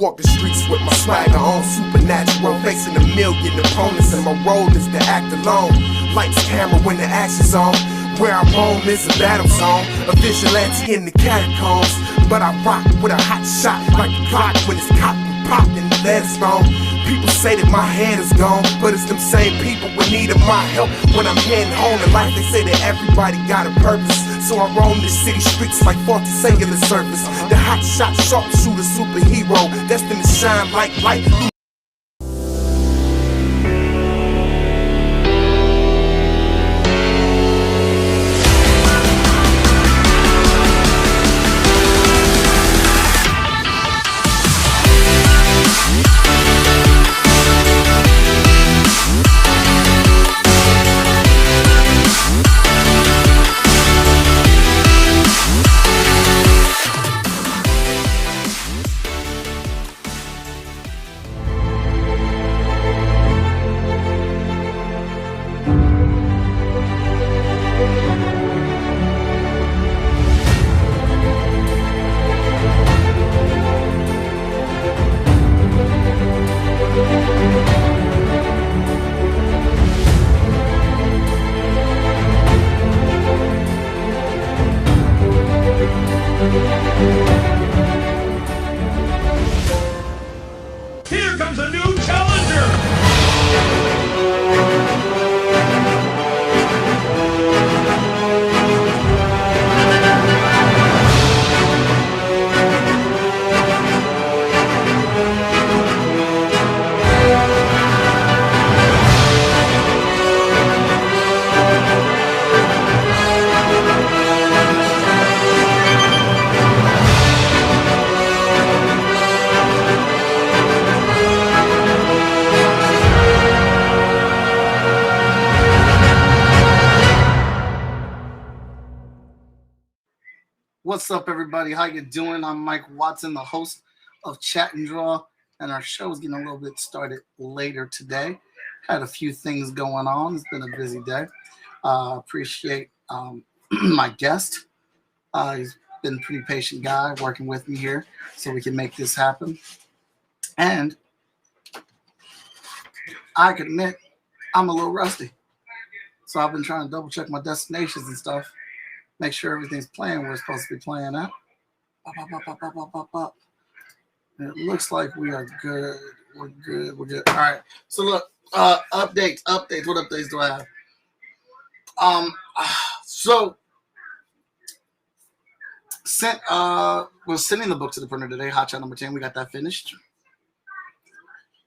walk the streets with my swagger on, supernatural, facing a million opponents, and my role is to act alone. Lights, camera when the action's on. Where I'm home is a battle zone, a vigilante in the catacombs. But I rock with a hot shot like a clock when it's cocked and popped and the lead stone. People say that my head is gone, but it's them same people with need of my help when I'm heading home in life. They say that everybody got a purpose, so I roam the city streets like faulty cellular service. The hot shot, sharpshooter, superhero, destined to shine like light. Here comes a new challenger! What's up, everybody? How you doing? I'm Mike Watson, the host of Chat and Draw, and our show is getting a little bit started later today. Had a few things going on. It's been a busy day. Appreciate my guest. He's been a pretty patient guy working with me here so we can make this happen. And I can admit I'm a little rusty. So I've been trying to double check my destinations and stuff. Make sure everything's playing where it's supposed to be playing at. And it looks like we are good. We're good. All right. So look, updates. What updates do I have? So was sending the book to the printer today. Hotshot number 10. We got that finished.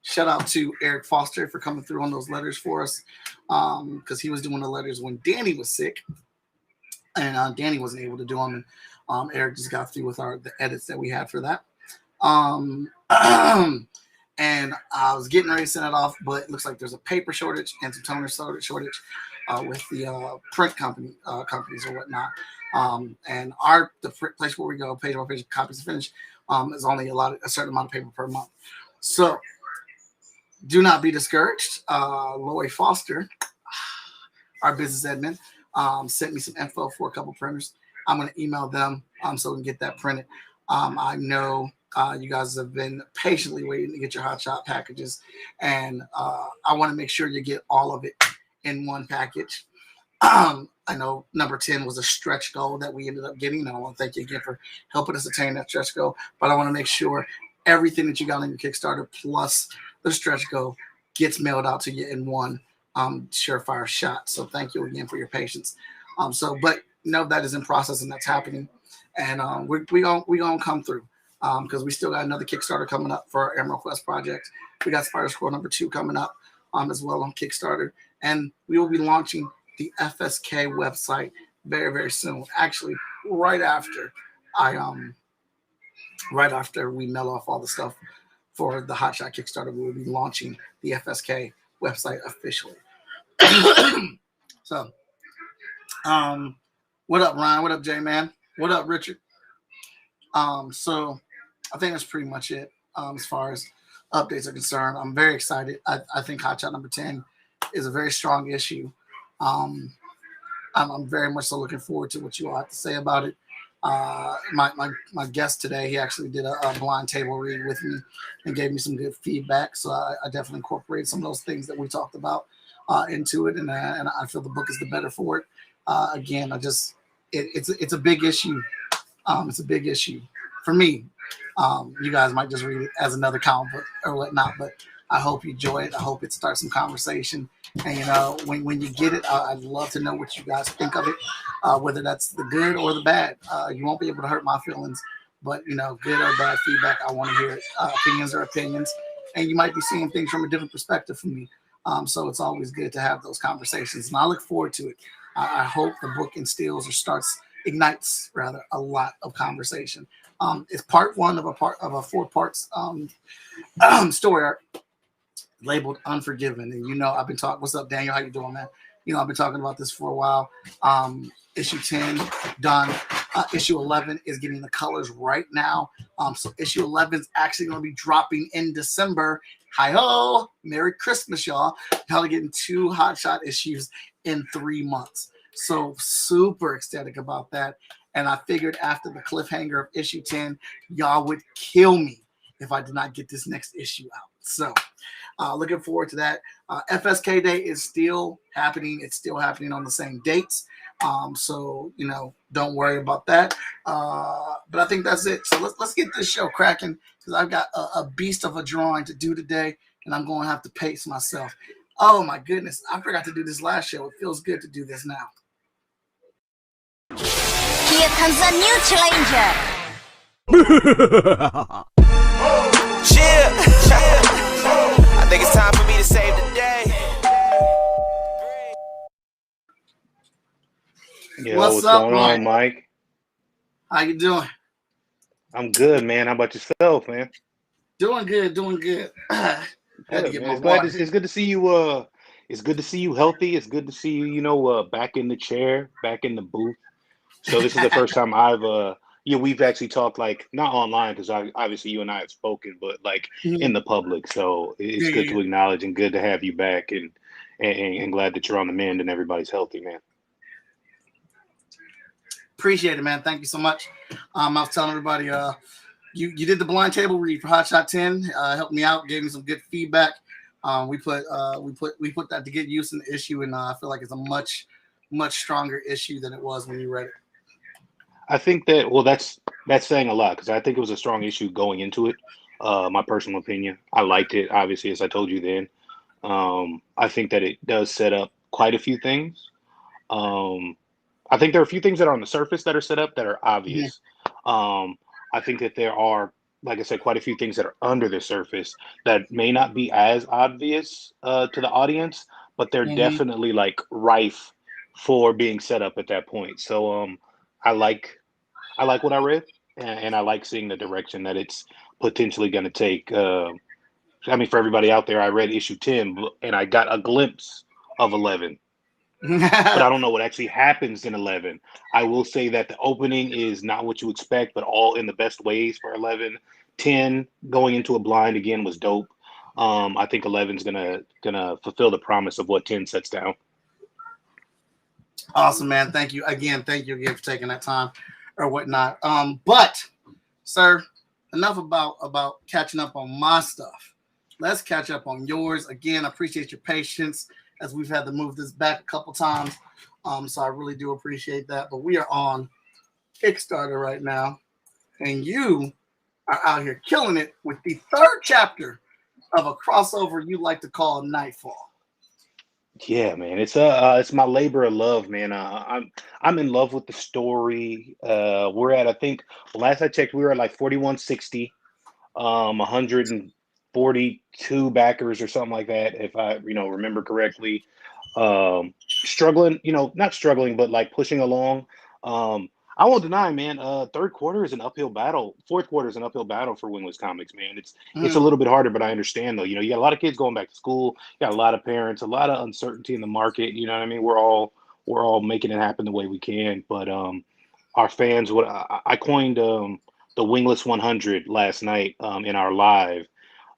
Shout out to Eric Foster for coming through on those letters for us, because he was doing the letters when Danny was sick. And Danny wasn't able to do them, and Eric just got through with the edits that we had for that. And I was getting ready to send it off, but it looks like there's a paper shortage and some toner shortage with the print companies or whatnot. And the place where we go, page by page, copies to finish, is only a certain amount of paper per month. So do not be discouraged. Lloyd Foster, our business admin, sent me some info for a couple printers. I'm going to email them so we can get that printed. I know you guys have been patiently waiting to get your Hotshot packages, and I want to make sure you get all of it in one package. I know number 10 was a stretch goal that we ended up getting, and I want to thank you again for helping us attain that stretch goal, but I want to make sure everything that you got on your Kickstarter plus the stretch goal gets mailed out to you in one surefire shot. So thank you again for your patience. But know that is in process and that's happening, and we gonna come through because we still got another Kickstarter coming up for our Emerald Quest project. We got Spider Squirrel number 2 coming up as well on Kickstarter, and we will be launching the FSK website very, very soon. Actually, right after we mail off all the stuff for the Hotshot Kickstarter, we will be launching the FSK website officially. So, what up, Ryan? What up, J-Man? What up, Richard? So I think that's pretty much it as far as updates are concerned. I'm very excited. I think Hotshot number 10 is a very strong issue. I'm very much so looking forward to what you all have to say about it. My guest today, he actually did a blind table read with me and gave me some good feedback. So I definitely incorporated some of those things that we talked about into it, and I feel the book is the better for it. Again, it's a big issue. It's a big issue for me. You guys might just read it as another comic book or whatnot, but I hope you enjoy it. I hope it starts some conversation. And when you get it, I'd love to know what you guys think of it, whether that's the good or the bad. You won't be able to hurt my feelings, but good or bad feedback, I want to hear it. Opinions are opinions, and you might be seeing things from a different perspective from me. So it's always good to have those conversations, and I look forward to it. I hope the book instills or ignites a lot of conversation. It's part one of a 4-part story arc labeled Unforgiven. And I've been talking. What's up, Daniel? How you doing, man? I've been talking about this for a while. Issue 10 done. Issue 11 is getting the colors right now. So issue 11 is actually going to be dropping in December. Hi-ho! Merry Christmas, y'all. Y'all are getting 2 hotshot issues in 3 months. So super ecstatic about that. And I figured after the cliffhanger of issue 10, y'all would kill me if I did not get this next issue out. So looking forward to that. FSK Day is still happening. It's still happening on the same dates. So don't worry about that. But I think that's it. So let's get this show cracking, because I've got a beast of a drawing to do today, and I'm going to have to pace myself. Oh my goodness, I forgot to do this last show. It feels good to do this now. Here comes a new challenger. Chill. I think it's time for me to save the day. Yo, What's up, going on, Mike? How you doing? I'm good, man. How about yourself, man? Doing good. Had to get my water. It's good to see you. It's good to see you healthy. It's good to see you, back in the chair, back in the booth. So this is the first time we've actually talked, like, not online, because obviously you and I have spoken, but like in the public. So it's good to acknowledge and good to have you back, and glad that you're on the mend and everybody's healthy, man. Appreciate it, man. Thank you so much. I was telling everybody, you did the blind table read for Hotshot 10. Helped me out, gave me some good feedback. We put that to get use in the issue, and I feel like it's a much stronger issue than it was when you read it. I think that's saying a lot, because I think it was a strong issue going into it. My personal opinion, I liked it, obviously, as I told you then. I think that it does set up quite a few things. I think there are a few things that are on the surface that are set up that are obvious. I think that there are, like I said, quite a few things that are under the surface that may not be as obvious to the audience, but they're definitely like rife for being set up at that point. So I like what I read, and I like seeing the direction that it's potentially going to take. For everybody out there, I read issue 10 and I got a glimpse of 11. But I don't know what actually happens in 11. I will say that the opening is not what you expect, but all in the best ways for 11. 10 going into a blind again was dope. I think 11's gonna fulfill the promise of what 10 sets down. Awesome, man. Thank you again for taking that time or whatnot. But sir, enough about catching up on my stuff. Let's catch up on yours. Again, I appreciate your patience as we've had to move this back a couple times. So I really do appreciate that. But we are on Kickstarter right now, and you are out here killing it with the 3rd chapter of a crossover you like to call Nightfall. Yeah, man, it's my labor of love, man. I'm in love with the story. We're at, I think last I checked, we were at like 4160, 142 backers or something like that, if I remember correctly. Struggling, not struggling, but like pushing along. I won't deny, man. 3rd quarter is an uphill battle. 4th quarter is an uphill battle for Wingless Comics, man. It's a little bit harder, but I understand though. You got a lot of kids going back to school. You got a lot of parents, a lot of uncertainty in the market. You know what I mean? We're all making it happen the way we can. But our fans, I coined the Wingless 100 last night in our live.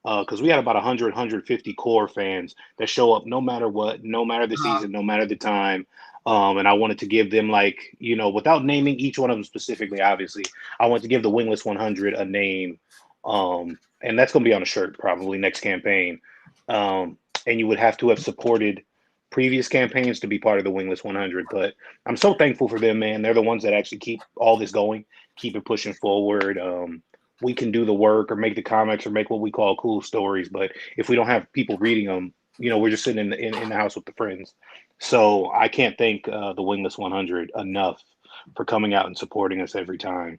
because we had about 100, 150 core fans that show up no matter what, no matter the season, no matter the time. And I wanted to give them, like, without naming each one of them specifically, obviously, I want to give the Wingless 100 a name. And that's going to be on a shirt probably next campaign. And you would have to have supported previous campaigns to be part of the Wingless 100. But I'm so thankful for them, man. They're the ones that actually keep all this going, keep it pushing forward. We can do the work or make the comics or make what we call cool stories. But if we don't have people reading them, we're just sitting in the house with the friends. So I can't thank the Wingless 100 enough for coming out and supporting us every time.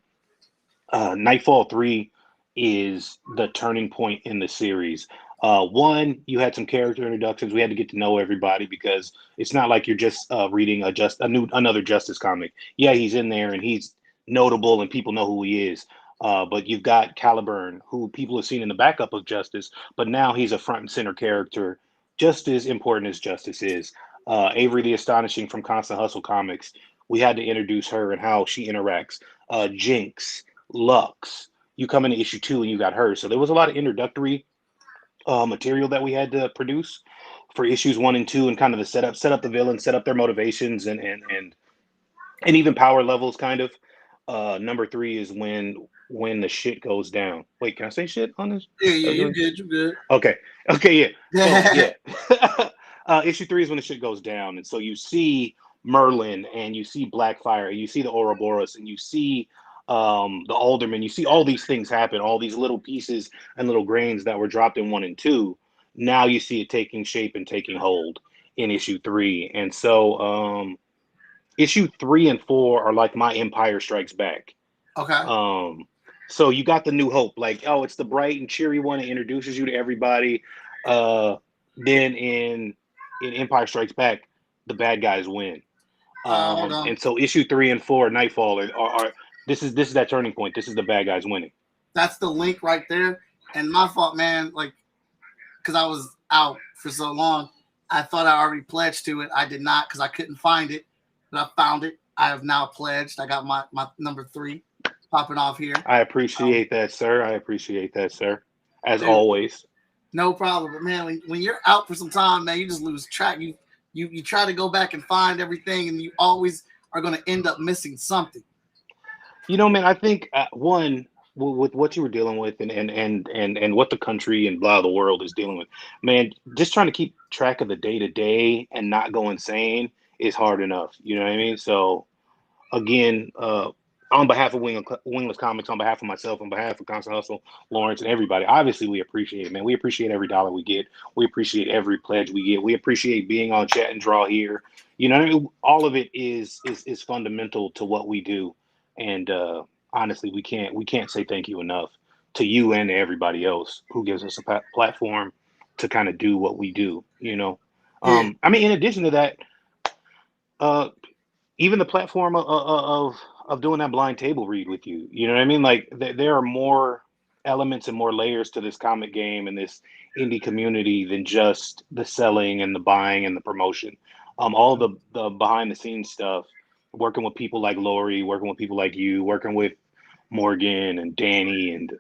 Nightfall 3 is the turning point in the series. One, you had some character introductions. We had to get to know everybody because it's not like you're just reading another Justice comic. Yeah, he's in there and he's notable and people know who he is. But you've got Caliburn, who people have seen in the backup of Justice, but now he's a front and center character, just as important as Justice is. Avery the Astonishing from Constant Hustle Comics, we had to introduce her and how she interacts. Jinx, Lux, you come into issue 2 and you got her. So there was a lot of introductory material that we had to produce for issues 1 and 2, and kind of the set up the villains, set up their motivations and even power levels, kind of. Number 3 is when the shit goes down. Wait, can I say shit on this? Yeah, you're good. Okay, yeah. So, yeah. Issue 3 is when the shit goes down, and so you see Merlin, and you see Blackfire, and you see the Ouroboros, and you see the Alderman. You see all these things happen, all these little pieces and little grains that were dropped in 1 and 2. Now you see it taking shape and taking hold in issue 3, and so issue 3 and 4 are like my Empire Strikes Back. Okay. So you got the New Hope, like, oh, it's the bright and cheery one. It introduces you to everybody. Then in Empire Strikes Back, the bad guys win. And so issue 3 and 4, Nightfall, are this is that turning point. This is the bad guys winning. That's the link right there. And my fault, man, like, because I was out for so long, I thought I already pledged to it. I did not, because I couldn't find it, but I found it. I have now pledged. I got my number 3 popping off here. I appreciate that, sir. As always. No problem. But man, when you're out for some time, man, you just lose track. You try to go back and find everything, and you always are going to end up missing something. Man, I think one, with what you were dealing with and what the country and the world is dealing with, man, just trying to keep track of the day-to-day and not go insane is hard enough. You know what I mean? So again, on behalf of Wingless Comics, on behalf of myself, on behalf of Constant Hustle, Lawrence, and everybody, obviously we appreciate it, man. We appreciate every dollar we get. We appreciate every pledge we get. We appreciate being on Chat and Draw here. All of it is fundamental to what we do. And honestly, we can't say thank you enough to you and to everybody else who gives us a platform to kind of do what we do. I mean, in addition to that, even the platform of doing that blind table read with you, you know what I mean? Like there are more elements and more layers to this comic game and this indie community than just the selling and the buying and the promotion. All the behind the scenes stuff, working with people like Lori, working with people like you, working with Morgan and Danny and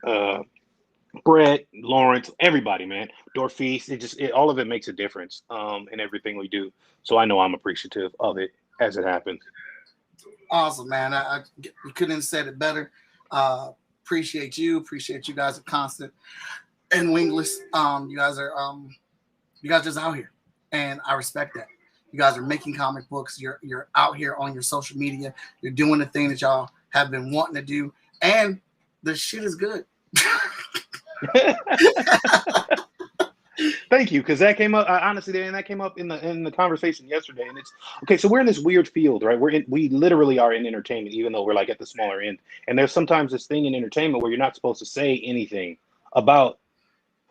Brett, Lawrence, everybody, man. Dorfeast, all of it makes a difference in everything we do. So I know I'm appreciative of it as it happens. Awesome, man. You couldn't have said it better. Appreciate you guys at Constant and Wingless. You guys just out here, and I respect that. You guys are making comic books. You're out here on your social media. You're doing the thing that y'all have been wanting to do, and the shit is good. Thank you, because that came up. Honestly, that came up in the conversation yesterday, and it's okay. So we're in this weird field, right? We literally are in entertainment, even though we're like at the smaller end. And there's sometimes this thing in entertainment where you're not supposed to say anything about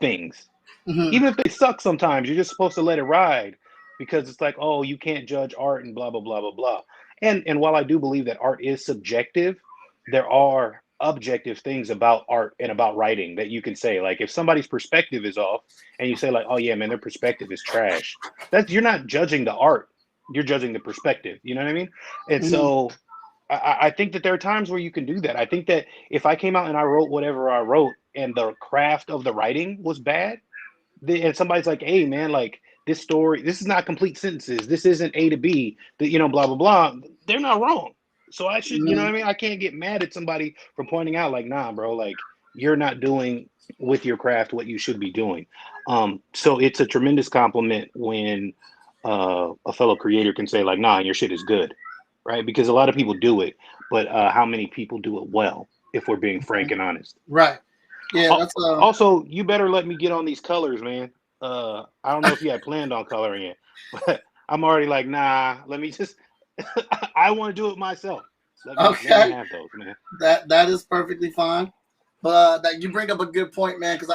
things, even if they suck. Sometimes you're just supposed to let it ride, because it's like, oh, you can't judge art and blah blah blah blah blah. And while I do believe that art is subjective, there are objective things about art and about writing that you can say. Like if somebody's perspective is off and you say like, oh yeah, man, their perspective is trash, you're not judging the art, you're judging the perspective. You know what I mean? And so I think that there are times where you can do that. I think that if I came out and I wrote whatever I wrote and the craft of the writing was bad, and somebody's like, hey man, like this story, this is not complete sentences, this isn't A to B, you know, blah blah blah, they're not wrong. So I should, you know what I mean? I can't get mad at somebody for pointing out like, nah, bro, like you're not doing with your craft what you should be doing. So it's a tremendous compliment when a fellow creator can say like, nah, your shit is good, right? Because a lot of people do it, but how many people do it well, if we're being frank and honest? Right. Yeah. That's Also, you better let me get on these colors, man. I don't know if you had planned on coloring it, but I'm already like, nah, let me just I want to do it myself. Let me have those, man. That is perfectly fine. But that you bring up a good point, man, because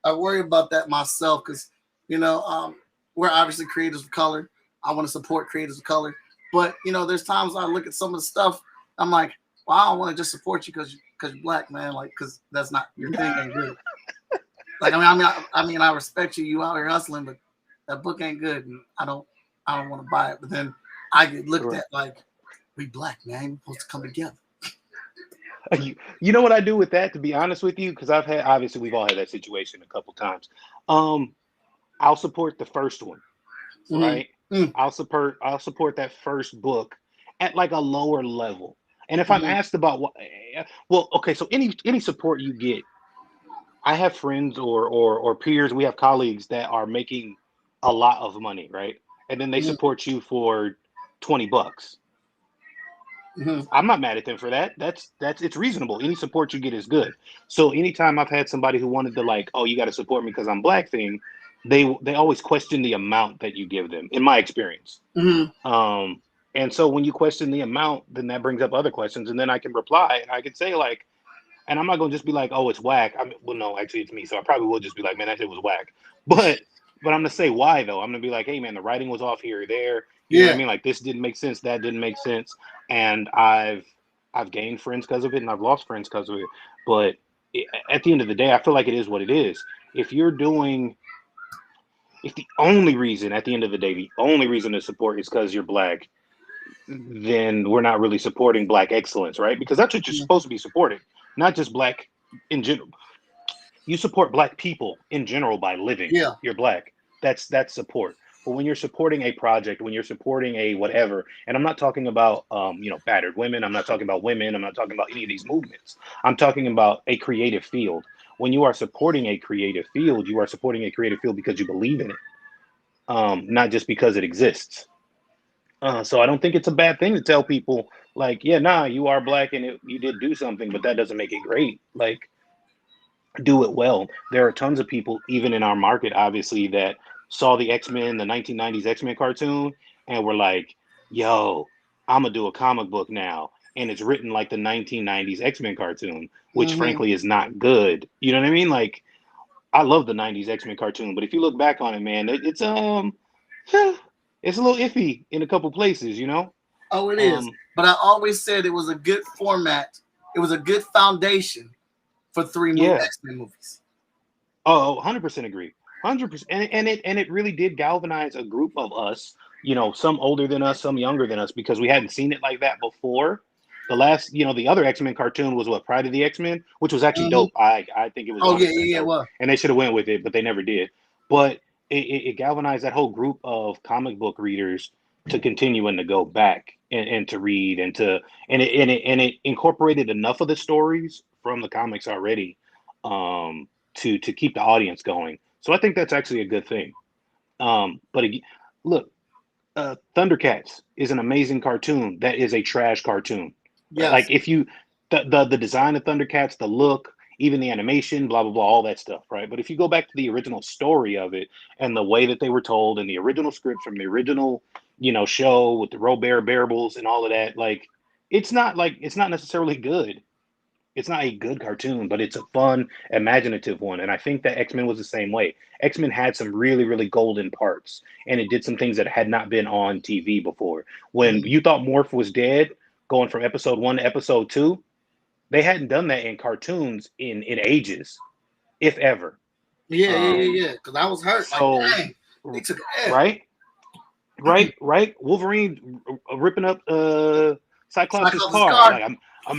I worry about that myself, because you know, we're obviously creators of color. I want to support creators of color, but you know, there's times I look at some of the stuff, I'm like, well, I don't want to just support you because you're black, man, like, because that's not your thing, ain't good. Like, I mean, I respect you. You out here hustling, but that book ain't good, and I don't want to buy it. But then I get looked at like, we black, man, we're supposed to come together. You know what I do with that, to be honest with you, because obviously we've all had that situation a couple times. I'll support the first one, right? I'll support that first book at like a lower level. And if I'm asked about what, well, okay, so any support you get, I have friends or peers, we have colleagues that are making a lot of money, right? And then they support you for $20. I'm not mad at them for that. That's it's reasonable. Any support you get is good. So anytime I've had somebody who wanted to like, oh, you got to support me because I'm black thing, they always question the amount that you give them, in my experience. And so when you question the amount, then that brings up other questions, and then I can reply and I can say like, and I'm not gonna just be like, oh, it's whack. I mean, well, no, actually it's me, so I probably will just be like, man, that shit was whack. But I'm gonna say why though. I'm gonna be like, hey man, the writing was off here or there. You know what I mean? Like this didn't make sense, that didn't make sense. And I've gained friends because of it, and I've lost friends because of it. But at the end of the day, I feel like it is what it is. If the only reason at the end of the day, the only reason to support is because you're black, then we're not really supporting black excellence, right? Because that's what you're supposed to be supporting, not just black in general. You support black people in general by living. You're black. That's support. But when you're supporting a project, when you're supporting a whatever, and I'm not talking about battered women, I'm not talking about women, I'm not talking about any of these movements. I'm talking about a creative field. When you are supporting a creative field, you are supporting a creative field because you believe in it, not just because it exists. So I don't think it's a bad thing to tell people like, yeah, nah, you are black and you did do something, but that doesn't make it great. Like, do it well. There are tons of people, even in our market, obviously, that saw the X-Men, the 1990s X-Men cartoon, and were like, yo, I'm gonna do a comic book now. And it's written like the 1990s X-Men cartoon, which frankly is not good. You know what I mean? Like, I love the 90s X-Men cartoon, but if you look back on it, man, it's a little iffy in a couple places, you know? Oh, it is. But I always said it was a good format. It was a good foundation for 3 X-Men movies. Oh, 100% agree. 100%. And it really did galvanize a group of us, you know, some older than us, some younger than us, because we hadn't seen it like that before. The last, the other X-Men cartoon was what, Pride of the X-Men, which was actually dope. I think it was. Oh, yeah, well. And they should have went with it, but they never did. But it galvanized that whole group of comic book readers to continue and to go back and to read and it incorporated enough of the stories from the comics already to keep the audience going. So I think that's actually a good thing. But look, Thundercats is an amazing cartoon. That is a trash cartoon. Yes. Like if you the design of Thundercats, the look, even the animation, blah, blah, blah, all that stuff, right? But if you go back to the original story of it and the way that they were told and the original script from the original, show with the Robert Bearables and all of that, like, it's not necessarily good. It's not a good cartoon, but it's a fun, imaginative one. And I think that X-Men was the same way. X-Men had some really, really golden parts, and it did some things that had not been on TV before. When you thought Morph was dead, going from episode 1 to episode 2, they hadn't done that in cartoons in ages, if ever. Yeah. Because I was hurt. So, like, dang, they took it. Right. Wolverine ripping up Cyclops' car. Like, I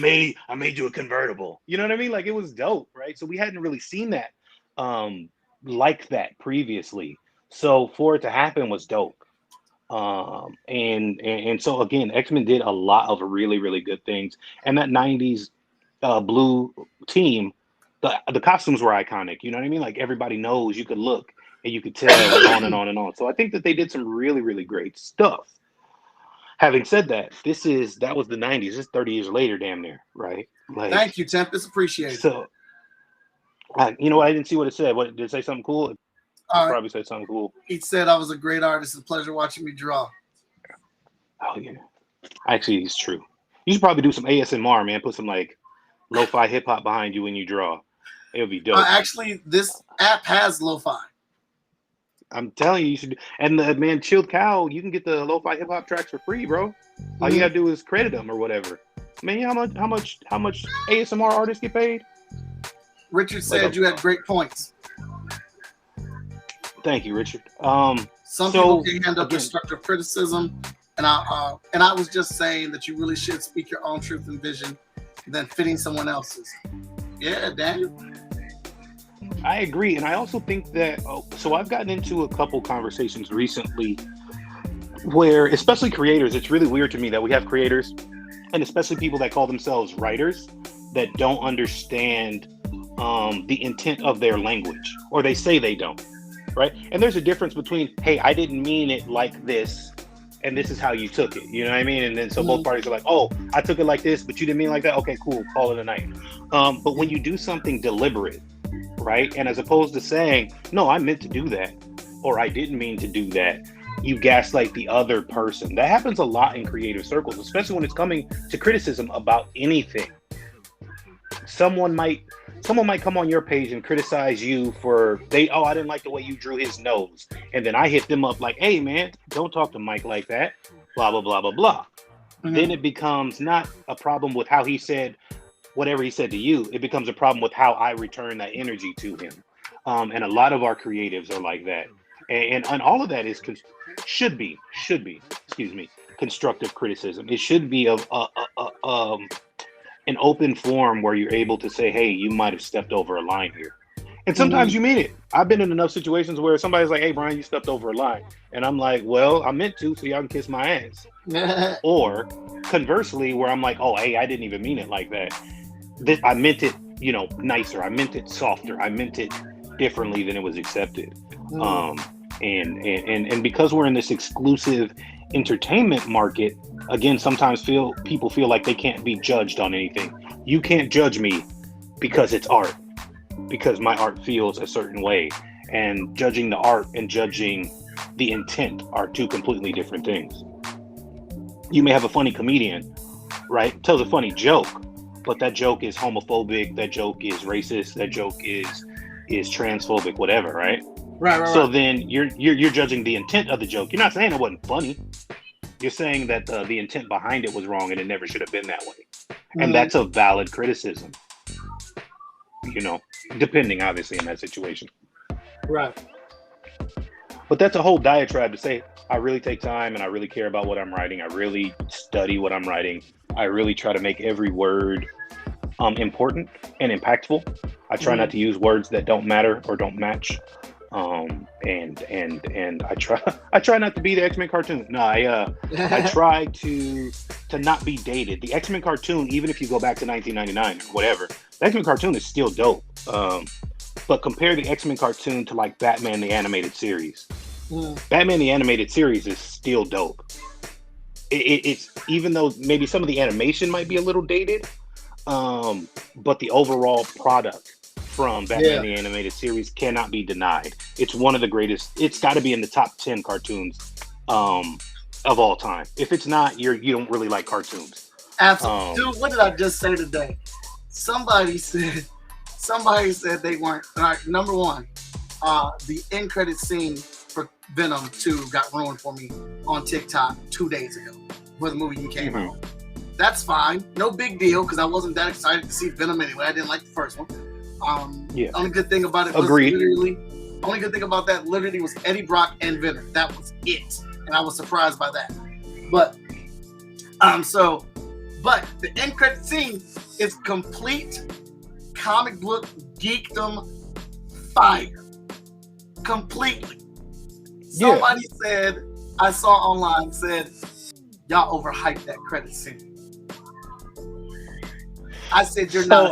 made you a convertible. You know what I mean? Like it was dope, right? So we hadn't really seen that like that previously. So for it to happen was dope. And so again, X-Men did a lot of really, really good things. And that 90s blue team, the costumes were iconic. You know what I mean? Like everybody knows, you could look and you could tell, like, on and on and on. So I think that they did some really, really great stuff. Having said that, that was the 90s. It's 30 years later, damn near, right? Like, Thank you, Tempest. Appreciate it. So, you know what? I didn't see what it said. What did it say? Something cool? Probably said something cool. He said I was a great artist. It's a pleasure watching me draw. Oh yeah, actually, it's true. You should probably do some ASMR, man. Put some like lo-fi hip hop behind you when you draw. It would be dope. Actually, this app has lo-fi. I'm telling you, you should. And the man, Chilled Cow, you can get the lo-fi hip hop tracks for free, bro. All you gotta do is credit them or whatever. Man, how much ASMR artists get paid? Richard said you had great points. Thank you, Richard. Some people can handle constructive criticism, and I was just saying that you really should speak your own truth and vision than fitting someone else's. Yeah, Daniel. I agree, and I also think that. So I've gotten into a couple conversations recently where, especially creators, it's really weird to me that we have creators, and especially people that call themselves writers, that don't understand the intent of their language, or they say they don't. Right. And there's a difference between, hey, I didn't mean it like this, and this is how you took it. You know what I mean? And then so both parties are like, oh, I took it like this, but you didn't mean it like that. Okay, cool. Call it a night. But when you do something deliberate, right? And as opposed to saying, no, I meant to do that, or I didn't mean to do that, you gaslight the other person. That happens a lot in creative circles, especially when it's coming to criticism about anything. Someone might come on your page and criticize you for I didn't like the way you drew his nose. And then I hit them up like, hey man, don't talk to Mike like that, blah, blah, blah, blah, blah. Mm-hmm. Then it becomes not a problem with how he said whatever he said to you. It becomes a problem with how I return that energy to him. And a lot of our creatives are like that. And all of that should be constructive criticism. It should be an open forum where you're able to say, hey, you might have stepped over a line here. And sometimes you mean it. I've been in enough situations where somebody's like, hey, Brian, you stepped over a line. And I'm like, well, I meant to, so y'all can kiss my ass. Or conversely, where I'm like, oh, hey, I didn't even mean it like that. I meant it, nicer. I meant it softer. I meant it differently than it was accepted. And because we're in this exclusive entertainment market, again, sometimes people feel like they can't be judged on anything. You can't judge me because it's art, because my art feels a certain way. And judging the art and judging the intent are two completely different things. You may have a funny comedian, right? Tells a funny joke, but that joke is homophobic, that joke is racist, that joke is transphobic, whatever, right? Right. So then you're judging the intent of the joke. You're not saying it wasn't funny. You're saying that the intent behind it was wrong and it never should have been that way. And that's a valid criticism, depending obviously in that situation. Right. But that's a whole diatribe to say, I really take time and I really care about what I'm writing. I really study what I'm writing. I really try to make every word important and impactful. I try not to use words that don't matter or don't match. And I try not to be the X-Men cartoon. No, I try to not be dated. The X-Men cartoon, even if you go back to 1999 or whatever, the X-Men cartoon is still dope. But compare the X-Men cartoon to like Batman the Animated Series. Batman the Animated Series is still dope. It's even though maybe some of the animation might be a little dated, but the overall product from Batman the Animated Series cannot be denied. It's one of the greatest. It's got to be in the top 10 cartoons of all time. If it's not, you don't really like cartoons. Absolutely. Dude, what did I just say today? Somebody said they weren't. All right, number one, the end credit scene for Venom 2 got ruined for me on TikTok 2 days ago before the movie even came out. That's fine. No big deal because I wasn't that excited to see Venom anyway. I didn't like the first one. Only good thing about it was only good thing about that literally was Eddie Brock and Venom. That was it. And I was surprised by that. But so But the end credit scene is complete comic book geekdom fire. Completely. Somebody said, I saw online, said, y'all overhyped that credit scene. I said, you're not.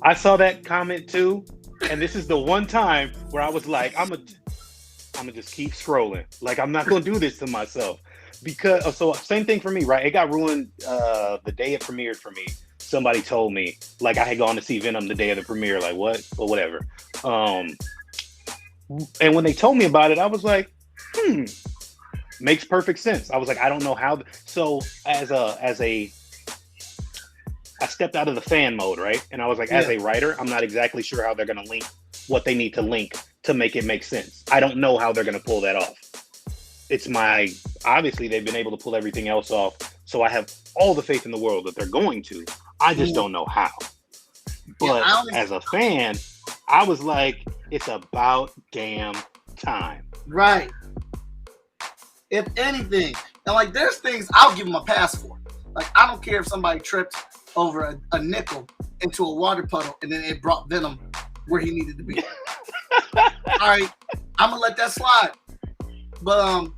I saw that comment too. And this is the one time where I was like, I'm gonna just keep scrolling. Like, I'm not gonna do this to myself. Because so same thing for me, right? It got ruined the day it premiered for me. Somebody told me, like, I had gone to see Venom the day of the premiere, like what? Well, whatever. And when they told me about it, I was like, makes perfect sense. I was like, I don't know how. So I stepped out of the fan mode, right? And I was like, as a writer, I'm not exactly sure how they're going to link what they need to link to make it make sense. I don't know how they're going to pull that off. Obviously they've been able to pull everything else off. So I have all the faith in the world that they're going to. I just don't know how. But as a fan, I was like, it's about damn time. Right. If anything, and like there's things I'll give them a pass for. Like, I don't care if somebody tripped over a nickel into a water puddle and then it brought Venom where he needed to be. All right, I'm gonna let that slide. But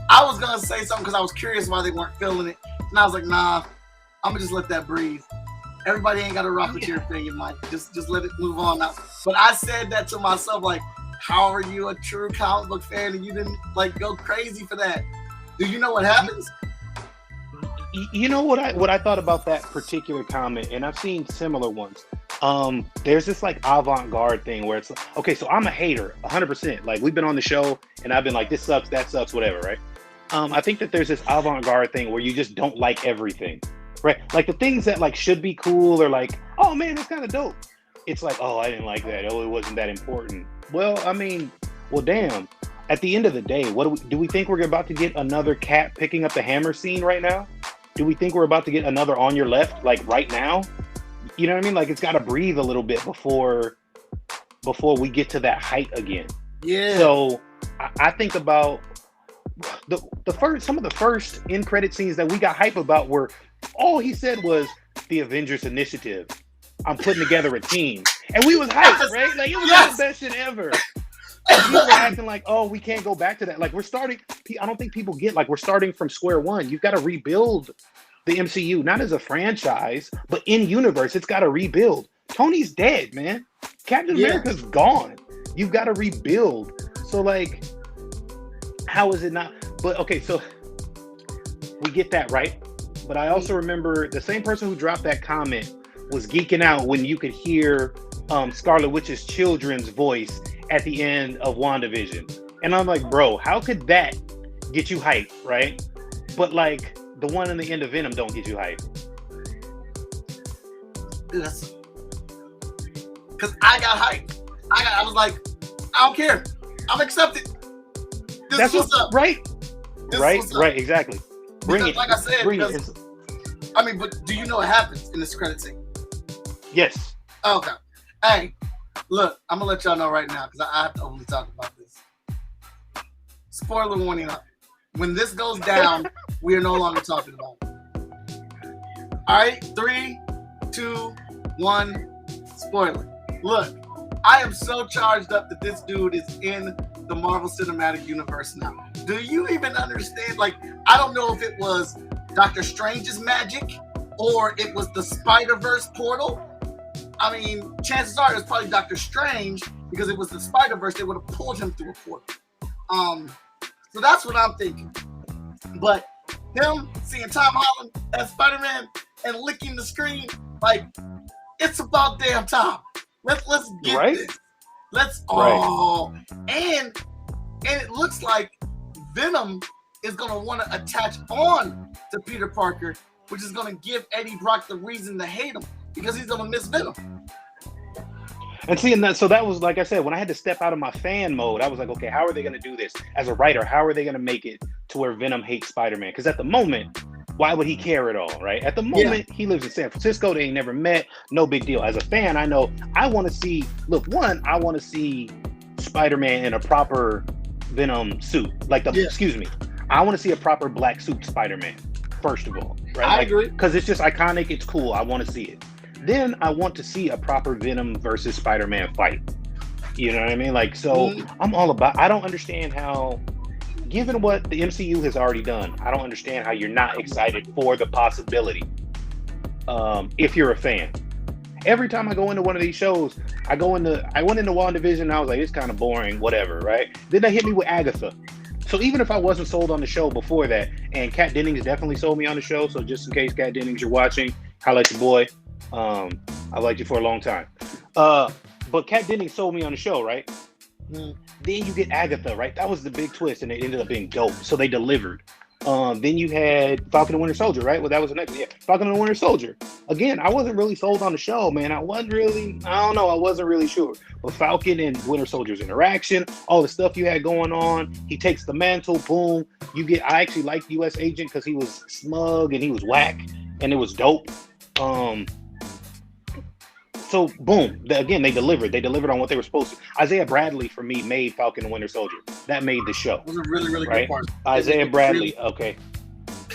I was gonna say something because I was curious why they weren't feeling it, and I was like, nah, I'm gonna just let that breathe. Everybody ain't gotta rock with your opinion, Mike. Just let it move on now. But I said that to myself, like, how are you a true comic book fan and you didn't like go crazy for that? Do you know what happens? You know what I thought about that particular comment, and I've seen similar ones. There's this like avant-garde thing where it's like, okay, so I'm a hater 100%. Like, we've been on the show and I've been like, this sucks, that sucks, whatever, right? I think that there's this avant-garde thing where you just don't like everything, right? Like the things that like should be cool or like, oh man, it's kind of dope. It's like, oh, I didn't like that. Oh, it wasn't that important. Well, I mean, well, damn. At the end of the day, do we think we're about to get another cat picking up the hammer scene right now? Do we think we're about to get another On Your Left, like right now? You know what I mean? Like, it's got to breathe a little bit before we get to that height again. Yeah. So I think about some of the first end credit scenes that we got hype about were all he said was the Avengers Initiative. I'm putting together a team, and we was hyped, right? Like, it was the best shit ever. We were acting like, oh, we can't go back to that. Like, we're starting. I don't think people get, like, we're starting from square one. You've got to rebuild the MCU, not as a franchise, but in universe, it's got to rebuild. Tony's dead, man. Captain America's gone. You've got to rebuild. So, like, how is it not? But okay, so we get that, right? But I also remember the same person who dropped that comment was geeking out when you could hear Scarlet Witch's children's voice at the end of WandaVision. And I'm like, bro, how could that get you hyped, right? But like the one in the end of Venom don't get you hyped. Yes. Because I got hyped. I was like, I don't care. I'm accepted. This is what's up. Right. This Right, is what's up. right, exactly. Bring because, it. like I said, Bring because, it. I mean, but do you know what happens in this credit scene? Yes. Okay. Hey, look, I'm going to let y'all know right now because I have to openly talk about this. Spoiler warning up. When this goes down, we are no longer talking about it. All right, 3, 2, 1, spoiler. Look, I am so charged up that this dude is in the Marvel Cinematic Universe now. Do you even understand? Like, I don't know if it was Doctor Strange's magic or it was the Spider-Verse portal. I mean, chances are it's probably Doctor Strange because it was the Spider-Verse. They would have pulled him through a portal. So that's what I'm thinking. But him seeing Tom Holland as Spider-Man and licking the screen, like, it's about damn time. Let's get this. Let's and it looks like Venom is gonna want to attach on to Peter Parker, which is gonna give Eddie Brock the reason to hate him because he's gonna miss Venom. And seeing that, so that was, like I said, when I had to step out of my fan mode, I was like, okay, how are they going to do this? As a writer, how are they going to make it to where Venom hates Spider-Man? Because at the moment, why would he care at all, right? At the moment, he lives in San Francisco. They ain't never met. No big deal. As a fan, I know I want to see, I want to see Spider-Man in a proper Venom suit. Like, excuse me, I want to see a proper black suit Spider-Man, first of all, right? I agree. Because it's just iconic. It's cool. I want to see it. Then I want to see a proper Venom versus Spider-Man fight. You know what I mean? Like, so I'm all about. I don't understand how, given what the MCU has already done, I don't understand how you're not excited for the possibility. If you're a fan, every time I go into one of these shows, I went into WandaVision and I was like, it's kind of boring, whatever, right? Then they hit me with Agatha. So even if I wasn't sold on the show before that, and Kat Dennings definitely sold me on the show, so just in case Kat Dennings you're watching, holla at your boy. I've liked you for a long time. But Kat Dennings sold me on the show, right? Then you get Agatha, right? That was the big twist, and it ended up being dope. So they delivered. Then you had Falcon and Winter Soldier, right? Well, that was the next. Yeah, Falcon and Winter Soldier. Again, I wasn't really sold on the show, man. I wasn't really sure. But Falcon and Winter Soldier's interaction, all the stuff you had going on, he takes the mantle, boom. I actually liked U.S. Agent because he was smug and he was whack, and it was dope. So boom, again, they delivered. They delivered on what they were supposed to. Isaiah Bradley, for me, made Falcon and Winter Soldier. That made the show. It was a really, really right? good part. Isaiah Bradley, okay.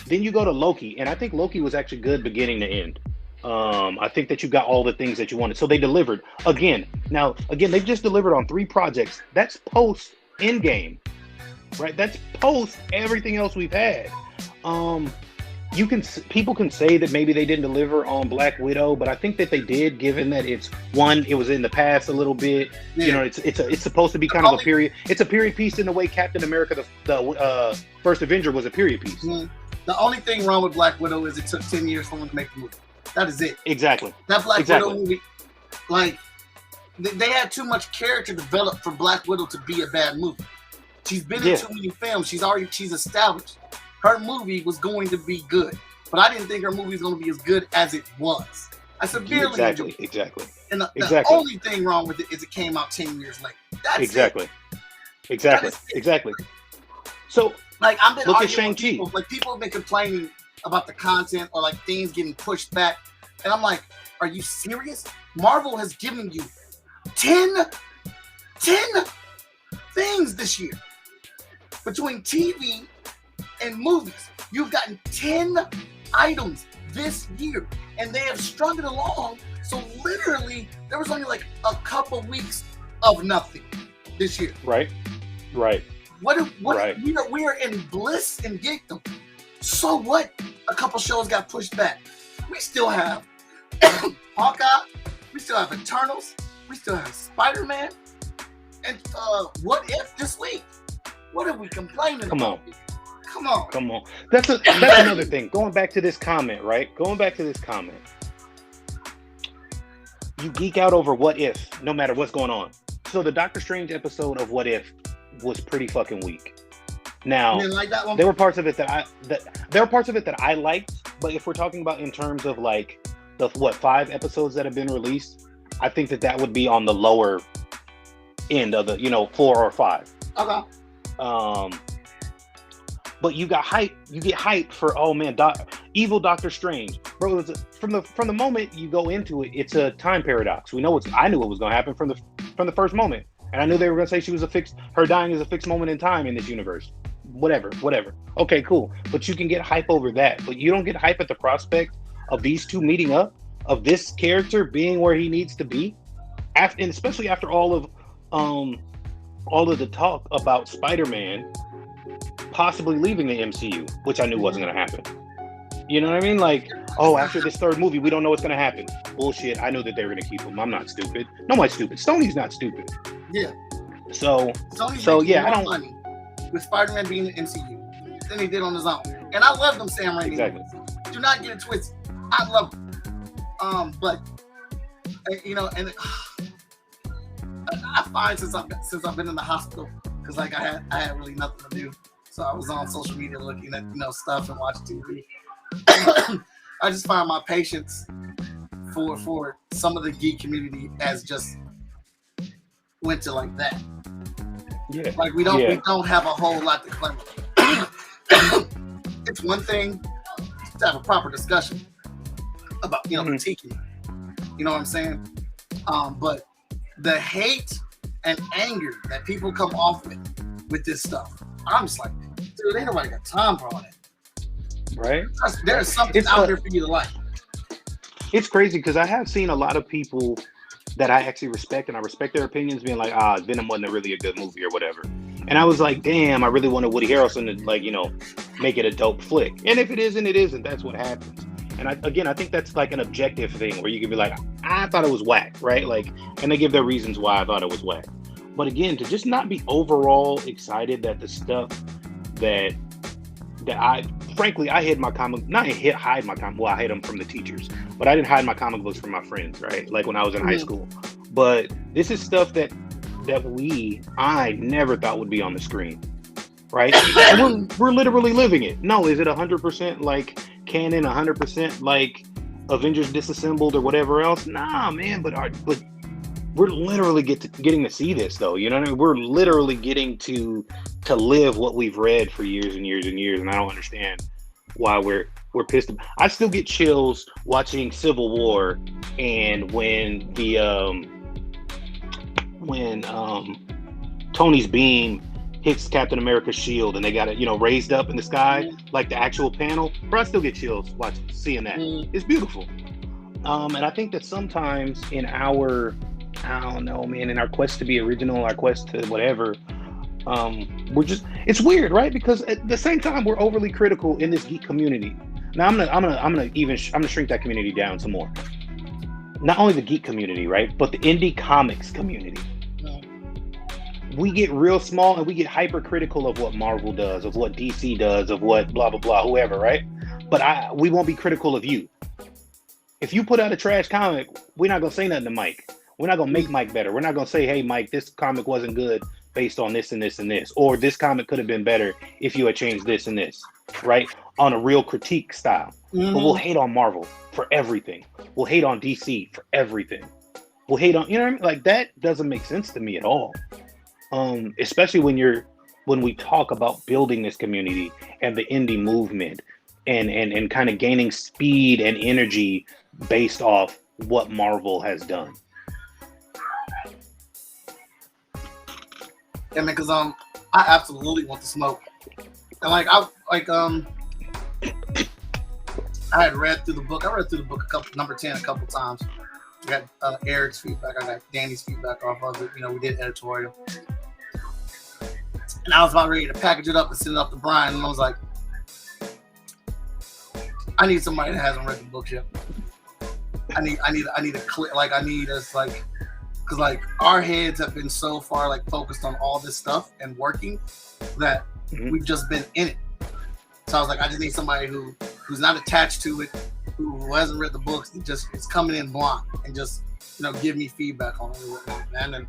Then you go to Loki, and I think Loki was actually good beginning to end. I think that you got all the things that you wanted. So they delivered. Again, they've just delivered on 3 projects. That's post Endgame, right? That's post everything else we've had. People can say that maybe they didn't deliver on Black Widow, but I think that they did, given that it was in the past a little bit. Yeah. You know, it's supposed to be kind of a period. It's a period piece in the way Captain America, the first Avenger, was a period piece. The only thing wrong with Black Widow is it took 10 years for them to make the movie. That is it. Exactly. That Black Widow movie, like, they had too much character developed for Black Widow to be a bad movie. She's been in too many films. She's established. Her movie was going to be good, but I didn't think her movie was going to be as good as it was. I severely enjoyed it. Exactly. And the only thing wrong with it is it came out 10 years late. That's Exactly. So, like, I've been look at arguing with Shang-Chi. people. Like, people have been complaining about the content or like things getting pushed back, and I'm like, are you serious? Marvel has given you 10 things this year between TV and movies. You've gotten 10 items this year, and they have strung it along. So literally, there was only like a couple weeks of nothing this year. Right. We are in bliss and geekdom. So what? A couple shows got pushed back. We still have Hawkeye. We still have Eternals. We still have Spider-Man. And What If this week? What are we complaining about? Come on. That's another thing. Going back to this comment, right? You geek out over What If, no matter what's going on. So the Doctor Strange episode of What If was pretty fucking weak. Now, you didn't like that one? there were parts of it that I liked, but if we're talking about in terms of like the 5 episodes that have been released, I think that would be on the lower end of the 4 or 5. Okay. But you get hyped for, oh man, evil Doctor Strange, bro. From the moment you go into it, it's a time paradox. I knew it was going to happen from the first moment, and I knew they were going to say her dying is a fixed moment in time in this universe. Whatever. Okay, cool. But you can get hype over that, but you don't get hype at the prospect of these two meeting up, of this character being where he needs to be, and especially after all of the talk about Spider-Man possibly leaving the MCU, which I knew wasn't going to happen. You know what I mean? Like, after this 3rd movie, we don't know what's going to happen. Bullshit. I knew that they were going to keep him. I'm not stupid. Nobody's stupid. Sony's not stupid. Yeah. So yeah, I don't. Money with Spider-Man being in the MCU than he did on his own. And I love them Sam Raimi. Exactly. Do not get it twisted. I love them. But and I find since I've been in the hospital, because like I had really nothing to do. So I was on social media looking at stuff and watching TV. I just find my patience for some of the geek community as just went to like that. Yeah. Like we don't have a whole lot to claim. It's one thing to have a proper discussion about critiquing. You know what I'm saying? But the hate and anger that people come off with this stuff, I'm just like, Dude, ain't nobody got time for all that. right? There's something It's out there for you to like. It's crazy because I have seen a lot of people that I actually respect and I respect their opinions being like, Venom wasn't really a good movie or whatever. And I was like, damn, I really wanted Woody Harrelson to, like, you know, make it a dope flick. And if it isn't, it isn't. That's what happens. And I think that's like an objective thing where you can be like, I thought it was whack, right? Like, and they give their reasons why I thought it was whack. But again, to just not be overall excited that the stuff that I hid my comic, hide my comic, well, I hid them from the teachers, but I didn't hide my comic books from my friends, right? Like when I was in high school. But this is stuff that I never thought would be on the screen, right? And we're literally living it. No, is it 100% like canon, 100% like Avengers Disassembled or whatever else? Nah, man, but we're literally getting to see this though. You know what I mean? We're literally getting to live what we've read for years and years and years, and I don't understand why we're pissed. I still get chills watching Civil War, and when Tony's beam hits Captain America's shield and they got it, you know, raised up in the sky like the actual panel. Bro, I still get chills seeing that. It's beautiful. And I think that sometimes in our, I don't know, man, in our quest to be original, our quest to whatever, it's weird, right? Because at the same time, we're overly critical in this geek community. Now I'm gonna shrink that community down some more. Not only the geek community, right, but the indie comics community. We get real small and we get hypercritical of what Marvel does, of what DC does, of what blah blah blah, whoever, right? But we won't be critical of you. If you put out a trash comic, we're not gonna say nothing to Mike. We're not gonna make Mike better. We're not gonna say, hey Mike, this comic wasn't good based on this and this and this, or this comic could have been better if you had changed this and this, right? On a real critique style. But we'll hate on Marvel for everything. We'll hate on DC for everything. We'll hate on, you know what I mean? Like, that doesn't make sense to me at all. Especially when we talk about building this community and the indie movement and kind of gaining speed and energy based off what Marvel has done. Yeah, man, because I absolutely want the smoke. And I had read through the book. I read through the book number 10 a couple times. I got Eric's feedback. I got Danny's feedback off of it. You know, we did editorial. And I was about ready to package it up and send it up to Brian. And I was like, I need somebody that hasn't read the book yet. I need a clear, because our heads have been so far like focused on all this stuff and working that we've just been in it. So I was like, I just need somebody who's not attached to it, who hasn't read the books, and just is coming in blind and just, you know, give me feedback on it and whatnot, man. And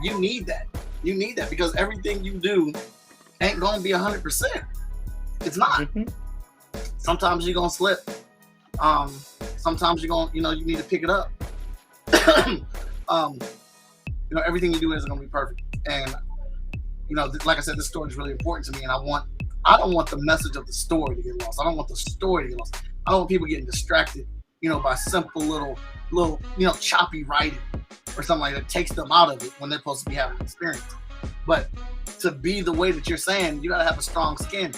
you need that. You need that because everything you do ain't gonna be 100%. It's not. Sometimes you're gonna slip. Sometimes you're gonna, you need to pick it up. Everything you do isn't gonna be perfect. And like I said, this story is really important to me, and I don't want the message of the story to get lost. I don't want the story to get lost. I don't want people getting distracted, by simple little, choppy writing or something like that takes them out of it when they're supposed to be having an experience. But to be the way that you're saying, you gotta have a strong skin.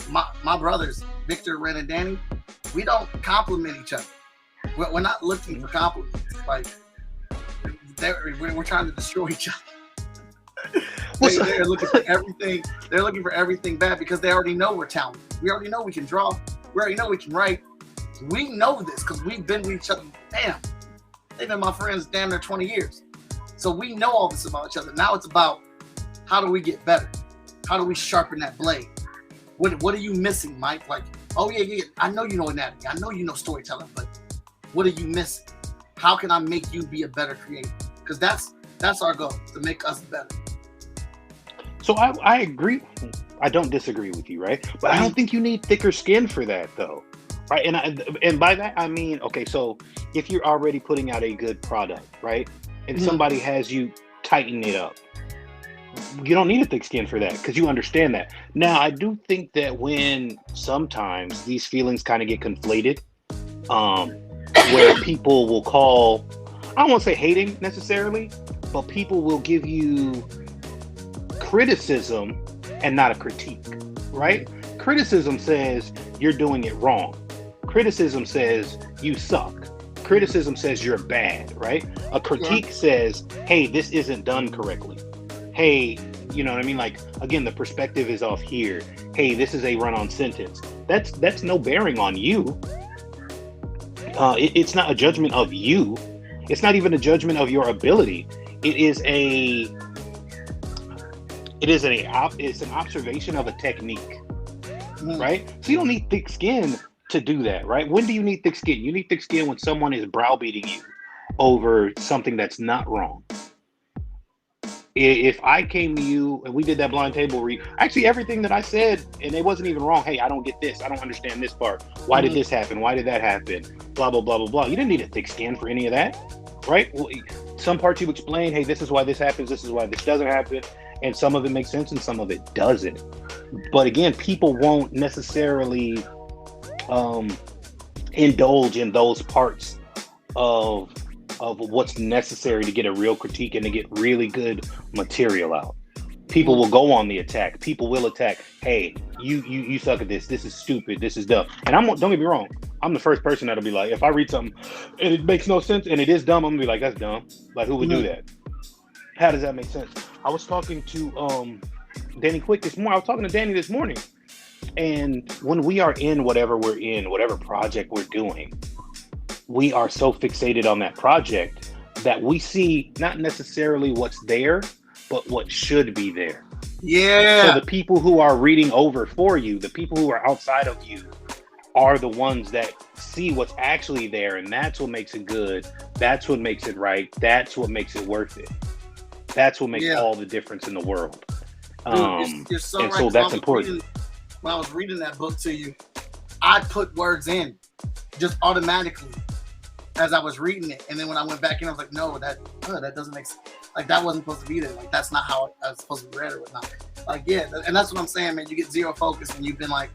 My brothers, Victor, Ren, and Danny, we don't compliment each other. We're not looking for compliments. Like we're trying to destroy each other. They're looking for everything. They're looking for everything bad because they already know we're talented. We already know we can draw. We already know we can write. We know this because we've been with each other. Damn, they've been my friends damn near 20 years. So we know all this about each other. Now it's about how do we get better? How do we sharpen that blade? What are you missing, Mike? Like, oh yeah. I know you know anatomy. I know you know storytelling, but what are you missing? How can I make you be a better creator? Because that's our goal, to make us better. So I agree. I don't disagree with you, right? But I don't think you need thicker skin for that, though, right? And by that I mean, okay, so if you're already putting out a good product, right, and somebody has you tighten it up, you don't need a thick skin for that because you understand that. Now, I do think that when sometimes these feelings kind of get conflated, where people will call, I don't want to say hating necessarily, but people will give you criticism and not a critique, right? Criticism says you're doing it wrong. Criticism says you suck. Criticism says you're bad, right? A critique says, hey, this isn't done correctly. Hey, you know what I mean? Like, again, the perspective is off here. Hey, this is a run-on sentence. That's no bearing on you. It's not a judgment of you. It's not even a judgment of your ability. It's an observation of a technique, right? So you don't need thick skin to do that, right? When do you need thick skin? You need thick skin when someone is browbeating you over something that's not wrong. If I came to you and we did that blind table read, actually everything that I said, and it wasn't even wrong. Hey, I don't get this. I don't understand this part. Why did this happen? Why did that happen? Blah, blah, blah, blah, blah. You didn't need a thick skin for any of that, right? Well, some parts you explain, hey, this is why this happens. This is why this doesn't happen. And some of it makes sense and some of it doesn't. But again, people won't necessarily indulge in those parts of what's necessary to get a real critique and to get really good material out. People will go on the attack. People will attack. Hey, you suck at this. This is stupid. This is dumb. And don't get me wrong. I'm the first person that'll be like, if I read something and it makes no sense and it is dumb, I'm gonna be like, that's dumb. Like, who would do that? How does that make sense? I was talking to Danny Quick this morning. I was talking to Danny this morning. And when we are in whatever we're in, whatever project we're doing, we are so fixated on that project that we see not necessarily what's there, but what should be there. Yeah. So the people who are reading over for you, the people who are outside of you, are the ones that see what's actually there, and that's what makes it good. That's what makes it right. That's what makes it worth it. That's what makes all the difference in the world. Dude, you're so and right. so that's important. When I was reading that book to you, I put words in just automatically as I was reading it, and then when I went back in, I was like, no, that doesn't make sense. Like, that wasn't supposed to be there. Like, that's not how I was supposed to be read or whatnot. Like, yeah, and that's what I'm saying, man. You get zero focus, and you've been like,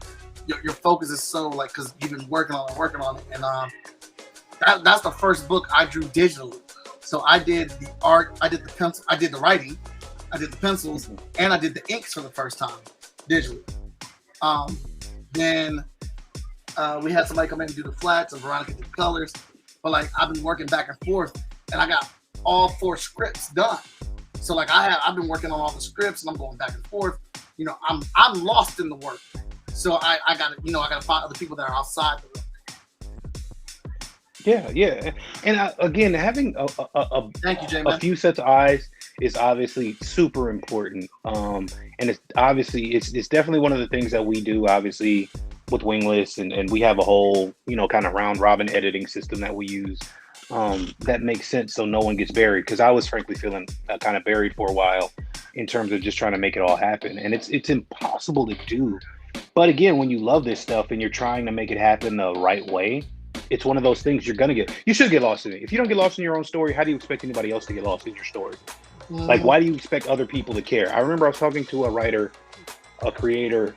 your focus is so, like, because you've been working on it, and that's the first book I drew digitally. So I did the art, I did the pencil, I did the writing, I did the pencils, and I did the inks for the first time digitally. Then we had somebody come in and do the flats, and Veronica did the colors. But like, I've been working back and forth, and I got all 4 scripts done. So like, I've been working on all the scripts, and I'm going back and forth. You know, I'm lost in the work. So I gotta find other people that are outside the room. Yeah. And again, having Thank you, J-Man. a few sets of eyes is obviously super important. And it's obviously, it's definitely one of the things that we do, obviously, with Wingless, and we have a whole, kind of round robin editing system that we use that makes sense so no one gets buried. Because I was frankly feeling kind of buried for a while in terms of just trying to make it all happen. And it's impossible to do. But again, when you love this stuff and you're trying to make it happen the right way, it's one of those things you should get lost in it. If you don't get lost in your own story, how do you expect anybody else to get lost in your story? Like, why do you expect other people to care? I remember I was talking to a writer, a creator,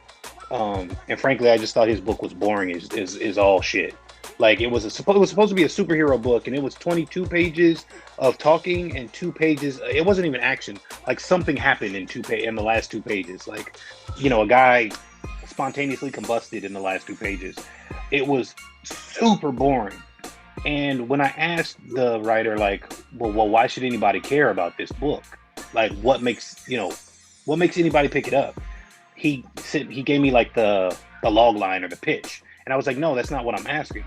and frankly, I just thought his book was boring is all shit. Like, it was supposed to be a superhero book, and it was 22 pages of talking and 2 pages. It wasn't even action. Like, something happened in the last 2 pages. Like, a guy spontaneously combusted in the last 2 pages. It was super boring. And when I asked the writer, like, well, why should anybody care about this book? Like, what makes anybody pick it up? He gave me like the log line or the pitch. And I was like, no, that's not what I'm asking.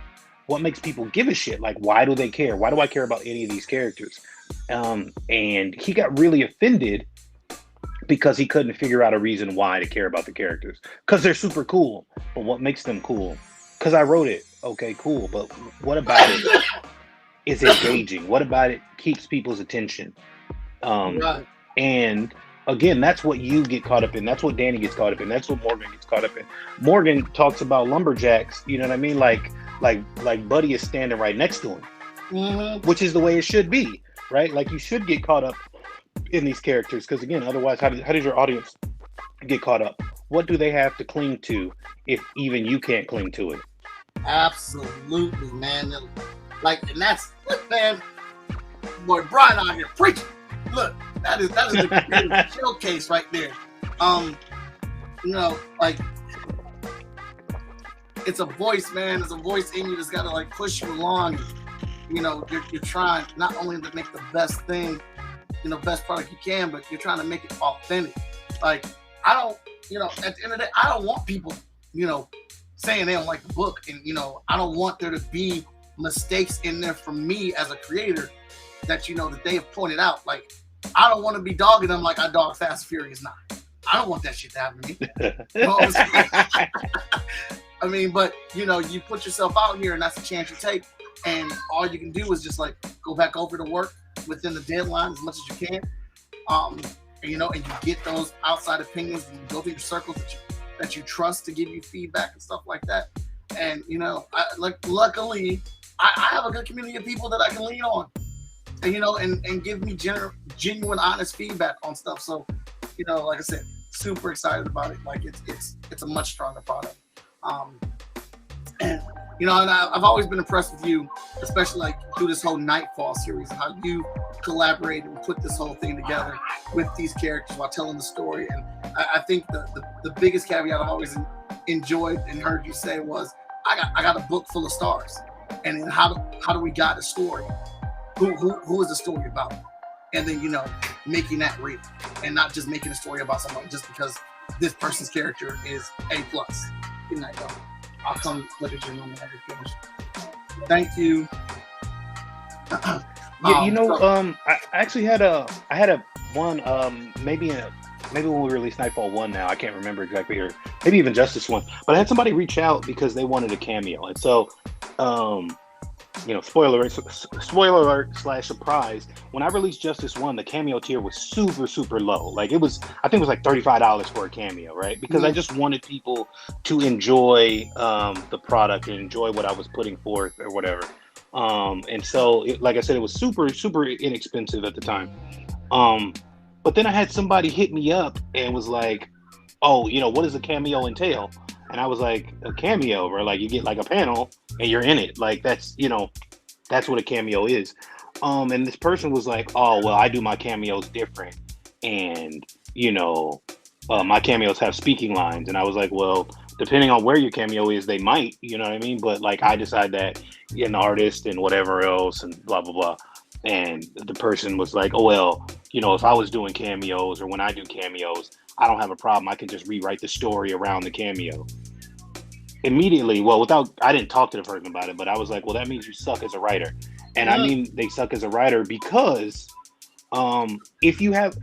What makes people give a shit? Like, why do they care? Why do I care about any of these characters? And he got really offended because he couldn't figure out a reason why to care about the characters. Because they're super cool. But what makes them cool? Because I wrote it. Okay, cool. But what about it is engaging? What about it keeps people's attention? Right. And again, that's what you get caught up in. That's what Danny gets caught up in. That's what Morgan gets caught up in. Morgan talks about lumberjacks. You know what I mean? Like Buddy is standing right next to him, which is the way it should be, right? Like, you should get caught up in these characters, because again, otherwise, how does your audience get caught up? What do they have to cling to if even you can't cling to it? Absolutely, man. Like, and that's, look, man, boy, Brian out here preaching. Look, that is a showcase right there. you know, like it's a voice, man. It's a voice in you that's got to like push you along. You know, you're trying not only to make the best thing, you know, best product you can, but you're trying to make it authentic. Like, I don't, you know, at the end of the day, I don't want people, you know, saying they don't like the book. And, you know, I don't want there to be mistakes in there from me as a creator that, you know, that they have pointed out. Like, I don't want to be dogging them like I dog Fast and Furious 9. I don't want that shit to happen to me. You know what I'm saying? I mean, but, you know, you put yourself out here and that's a chance you take. And all you can do is just like go back over to work within the deadline as much as you can. And, you know, and you get those outside opinions and you go through your circles that you trust to give you feedback and stuff like that. And, you know, luckily, I have a good community of people that I can lean on, and, you know, and give me genuine, honest feedback on stuff. So, you know, like I said, super excited about it. Like it's a much stronger product. And, you know, and I've always been impressed with you, especially like through this whole Nightfall series, how you collaborated and put this whole thing together with these characters while telling the story. And I think the biggest caveat I've always enjoyed and heard you say was, I got a book full of stars, and then how do we guide a story? Who is the story about? And then, you know, making that real and not just making a story about someone just because this person's character is A+. Good night, y'all. I'll come look at you when I get finished. Thank you. Yeah, you know, I actually had a one, maybe when we released Nightfall 1 now, I can't remember exactly, or maybe even Justice 1, but I had somebody reach out because they wanted a cameo. And so, you know, spoiler alert / surprise, when I released Justice 1, the cameo tier was super, super low. Like I think it was like $35 for a cameo, right? Because I just wanted people to enjoy the product and enjoy what I was putting forth or whatever. And so, like I said, it was super, super inexpensive at the time. But then I had somebody hit me up and was like, oh, you know, what does a cameo entail? And I was like, a cameo, where like you get like a panel and you're in it. Like that's, you know, that's what a cameo is. And this person was like, oh, well, I do my cameos different. And, you know, my cameos have speaking lines. And I was like, well, depending on where your cameo is, they might, you know what I mean? But like, I decide that you're an artist and whatever else and blah, blah, blah. And the person was like, oh, well, you know, if I was doing cameos or when I do cameos, I don't have a problem. I can just rewrite the story around the cameo. Immediately, well, I didn't talk to the person about it, but I was like, well, that means you suck as a writer. And I mean, they suck as a writer because if you have,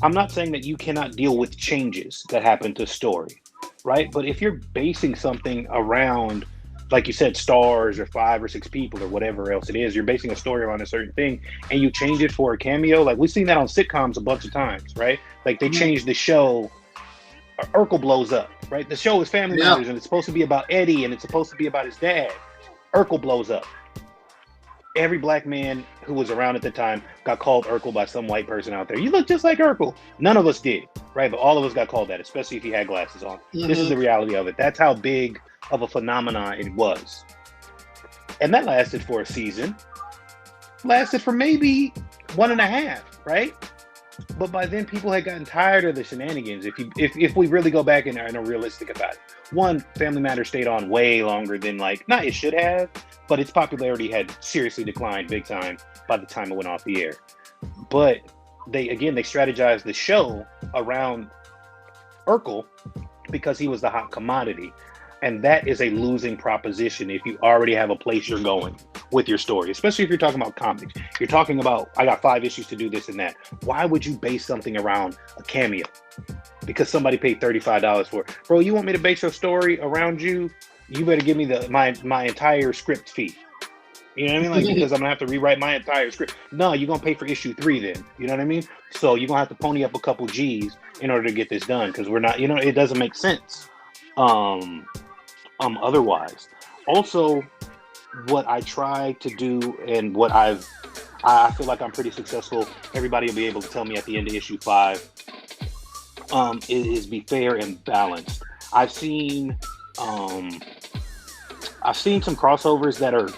I'm not saying that you cannot deal with changes that happen to story, right? But if you're basing something around, like you said, stars or 5 or 6 people or whatever else it is, you're basing a story around a certain thing and you change it for a cameo. Like we've seen that on sitcoms a bunch of times, right? Like they changed the show, Urkel blows up, right? The show is Family Matters and it's supposed to be about Eddie and it's supposed to be about his dad. Urkel blows up. Every black man who was around at the time got called Urkel by some white person out there. You look just like Urkel. None of us did, right? But all of us got called that, especially if he had glasses on. This is the reality of it. That's how big of a phenomenon it was. And that lasted for a season. Lasted for maybe 1.5, right? But by then people had gotten tired of the shenanigans. If we really go back and are realistic about it. One, Family Matters stayed on way longer than not it should have, but its popularity had seriously declined big time by the time it went off the air. But they strategized the show around Urkel because he was the hot commodity. And that is a losing proposition if you already have a place you're going with your story, especially if you're talking about comics. You're talking about, I got 5 issues to do this and that. Why would you base something around a cameo? Because somebody paid $35 for it. Bro, you want me to base your story around you? You better give me my entire script fee. You know what I mean? Like, because I'm gonna have to rewrite my entire script. No, you're gonna pay for issue 3 then. You know what I mean? So you're gonna have to pony up a couple G's in order to get this done, because we're not, it doesn't make sense. Otherwise. Also, what I try to do and what I feel like I'm pretty successful, everybody will be able to tell me at the end of issue 5, is be fair and balanced. I've seen some crossovers that are,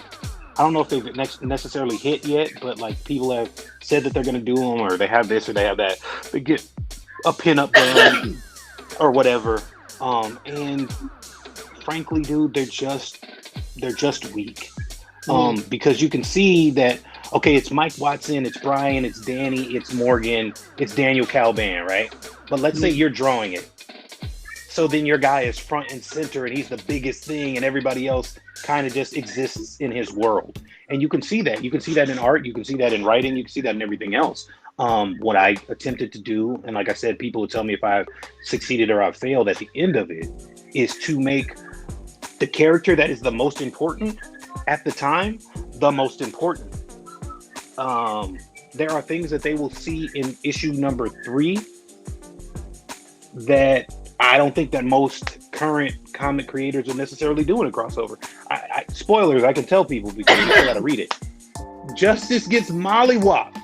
I don't know if they've necessarily hit yet, but like people have said that they're going to do them, or they have this or they have that. They get a pin up done or whatever. And frankly, dude, they're just weak. Because you can see that, okay, it's Mike Watson, it's Brian, it's Danny, it's Morgan, it's Daniel Calban, right? But let's say you're drawing it. So then your guy is front and center and he's the biggest thing and everybody else kind of just exists in his world. And you can see that. You can see that in art, you can see that in writing, you can see that in everything else. What I attempted to do, and like I said, people would tell me if I've succeeded or I've failed at the end of it, is to make the character that is the most important at the time, the most important. There are things that they will see in issue number 3 that I don't think that most current comic creators are necessarily doing a crossover. Spoilers, I can tell people because you still gotta read it. Justice gets mollywopped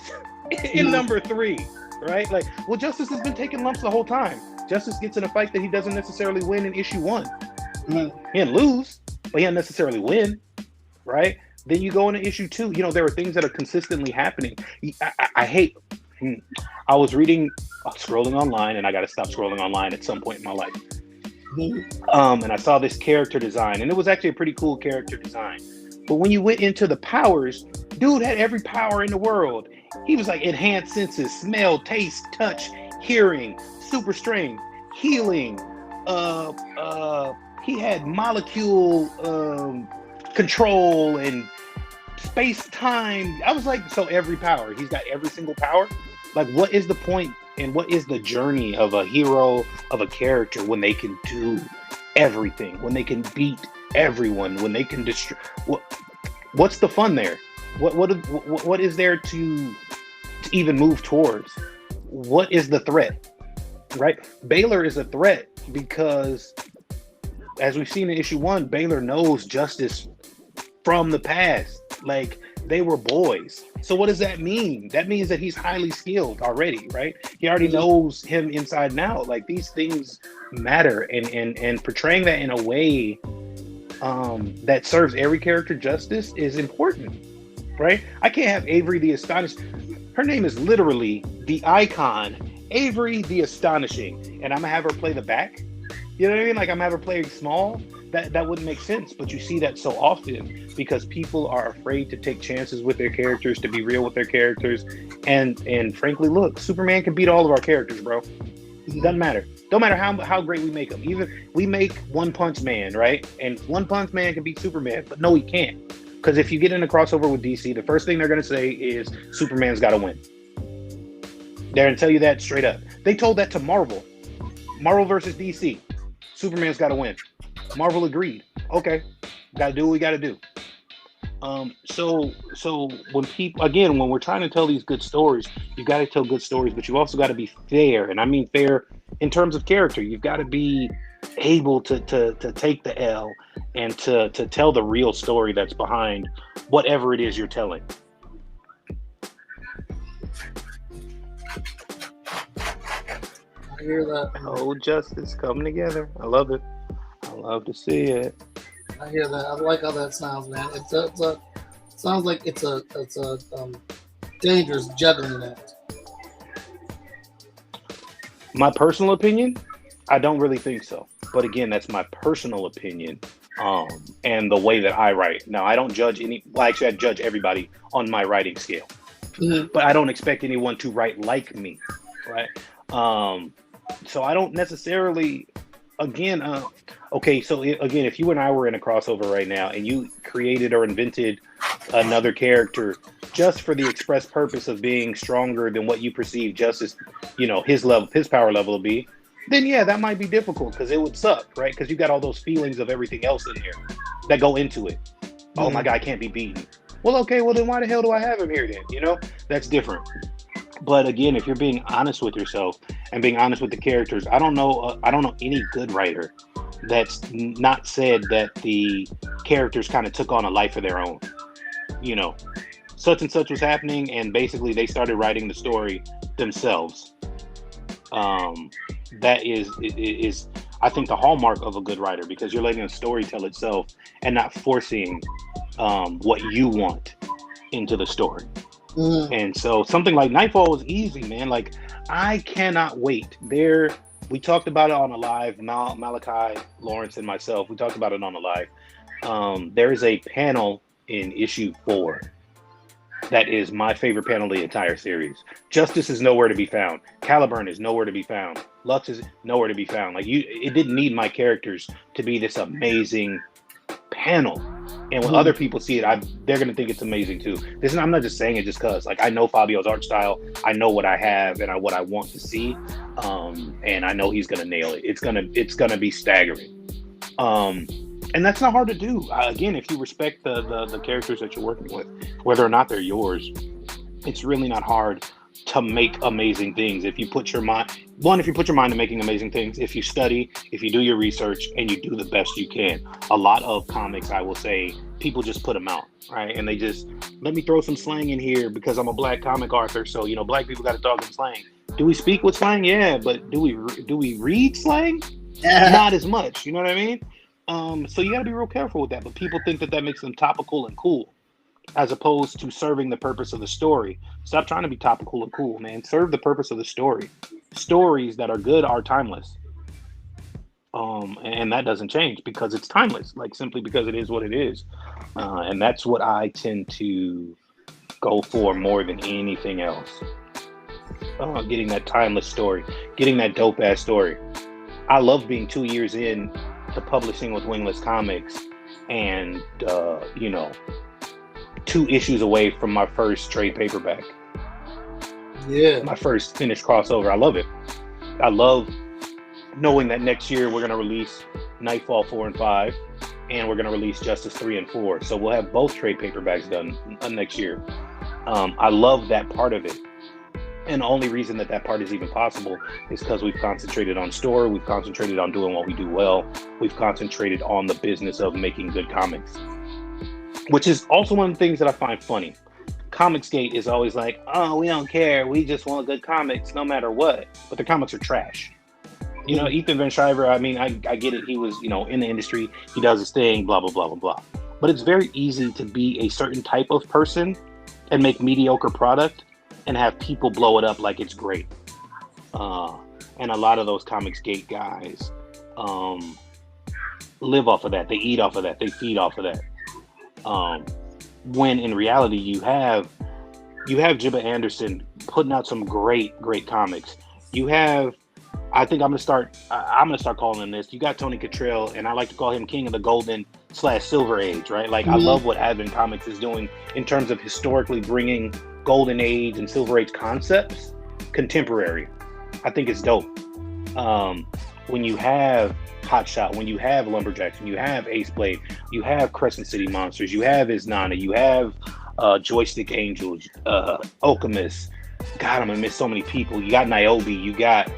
in number 3, right? Like, well, Justice has been taking lumps the whole time. Justice gets in a fight that he doesn't necessarily win in issue 1. He didn't lose, but he didn't necessarily win, right? Then you go into issue 2. You know, there are things that are consistently happening. I was scrolling online, and I got to stop scrolling online at some point in my life. And I saw this character design, and it was actually a pretty cool character design. But when you went into the powers, dude had every power in the world. He was like enhanced senses, smell, taste, touch, hearing, super strength, healing. He had molecule control and space-time. I was like, so every power. He's got every single power. Like, what is the point and what is the journey of a hero, of a character, when they can do everything, when they can beat everyone, when they can destroy? What's the fun there? What is there to even move towards? What is the threat? Right? Baylor is a threat because, as we've seen in issue 1, Baylor knows Justice from the past. Like, they were boys. So what does that mean? That means that he's highly skilled already, right? He already knows him inside and out. Like, these things matter, and portraying that in a way that serves every character justice is important, right? I can't have Avery the Astonished. Her name is literally the icon, Avery the Astonishing, and I'm gonna have her play the back. You know what I mean? Like, I'm gonna have her play small. That wouldn't make sense, but you see that so often because people are afraid to take chances with their characters, to be real with their characters, and frankly, look, Superman can beat all of our characters, bro. It doesn't matter. Don't matter how great we make them. Even we make One Punch Man, right? And One Punch Man can beat Superman, but no, he can't. Because if you get in a crossover with DC, the first thing they're going to say is Superman's got to win. They're going to tell you that straight up. They told that to Marvel. Marvel versus DC. Superman's got to win. Marvel agreed. Okay, got to do what we got to do. So when people, again, when we're trying to tell these good stories, you got to tell good stories, but you also got to be fair. And I mean fair in terms of character. You've got to be able to take the L and to tell the real story that's behind whatever it is you're telling. I hear that. Oh, justice coming together. I love it. I love to see it. I hear that. I like how that sounds, man. It sounds like it's a dangerous juggling act. My personal opinion, I don't really think so. But again, that's my personal opinion, and the way that I write. Now, I don't judge I judge everybody on my writing scale. Mm-hmm. But I don't expect anyone to write like me, right? So I don't necessarily, again, okay, so again, if you and I were in a crossover right now and you created or invented another character just for the express purpose of being stronger than what you perceive Justice, his power level will be, then yeah, that might be difficult because it would suck, right? Because you got all those feelings of everything else in here that go into it. Mm-hmm. Oh, my guy can't be beaten. Well, okay, well then why the hell do I have him here then? That's different. But again, if you're being honest with yourself and being honest with the characters, I don't know any good writer that's not said that the characters kind of took on a life of their own. Such and such was happening, and basically they started writing the story themselves. That is I think the hallmark of a good writer, because you're letting a story tell itself and not forcing what you want into the story. Mm. And so something like Nightfall was easy, man. Like, I cannot wait. We talked about it on a live. Malachi, Lawrence, and myself. We talked about it on a live. There is a panel in issue 4 that is my favorite panel of the entire series. Justice is nowhere to be found. Caliburn is nowhere to be found. Lux is nowhere to be found. Like it didn't need my characters to be this amazing panel. And when other people see it, they're gonna think it's amazing too. I'm not just saying it just cause. Like I know Fabio's art style. I know what I have and what I want to see. And I know he's gonna nail it. It's gonna be staggering. And that's not hard to do. Again, if you respect the characters that you're working with, whether or not they're yours, it's really not hard to make amazing things. If you put your mind to making amazing things, if you study, if you do your research, and you do the best you can. A lot of comics, I will say, people just put them out, right? And they just, let me throw some slang in here because I'm a black comic author, so, black people got to talk in slang. Do we speak with slang? Yeah, but do we read slang? Not as much, you know what I mean? So you got to be real careful with that. But people think that makes them topical and cool, as opposed to serving the purpose of the story. Stop trying to be topical and cool, man. Serve the purpose of the story. Stories that are good are timeless. And that doesn't change because it's timeless, like simply because it is what it is. And that's what I tend to go for more than anything else. Getting that timeless story, getting that dope ass story. I love being 2 years in to publishing with Wingless Comics and, 2 issues away from my first trade paperback. Yeah. My first finished crossover. I love it. I love knowing that next year we're going to release Nightfall 4 and 5, and we're going to release Justice 3 and 4. So we'll have both trade paperbacks done next year. I love that part of it. And the only reason that part is even possible is because we've concentrated on story, we've concentrated on doing what we do well, we've concentrated on the business of making good comics. Which is also one of the things that I find funny. Comicsgate is always like, oh, we don't care, we just want good comics no matter what. But the comics are trash. Ethan Van Sciver, I get it, he was, in the industry, he does his thing, blah, blah, blah, blah, blah. But it's very easy to be a certain type of person and make mediocre product and have people blow it up like it's great. And a lot of those Comicsgate guys live off of that. They eat off of that. They feed off of that. When in reality, you have Jibba Anderson putting out some great comics. You have, I think I'm gonna start calling him this. You got Tony Cottrell, and I like to call him King of the Golden/Silver Age, right? Like I love what Advent Comics is doing in terms of historically bringing Golden Age and Silver Age concepts contemporary. I think it's dope. When you have Hotshot, when you have Lumberjacks, when you have Ace Blade, you have Crescent City Monsters, you have Iznana, you have Joystick Angels, Alchemist. God, I'm gonna miss so many people. You got Niobe, you got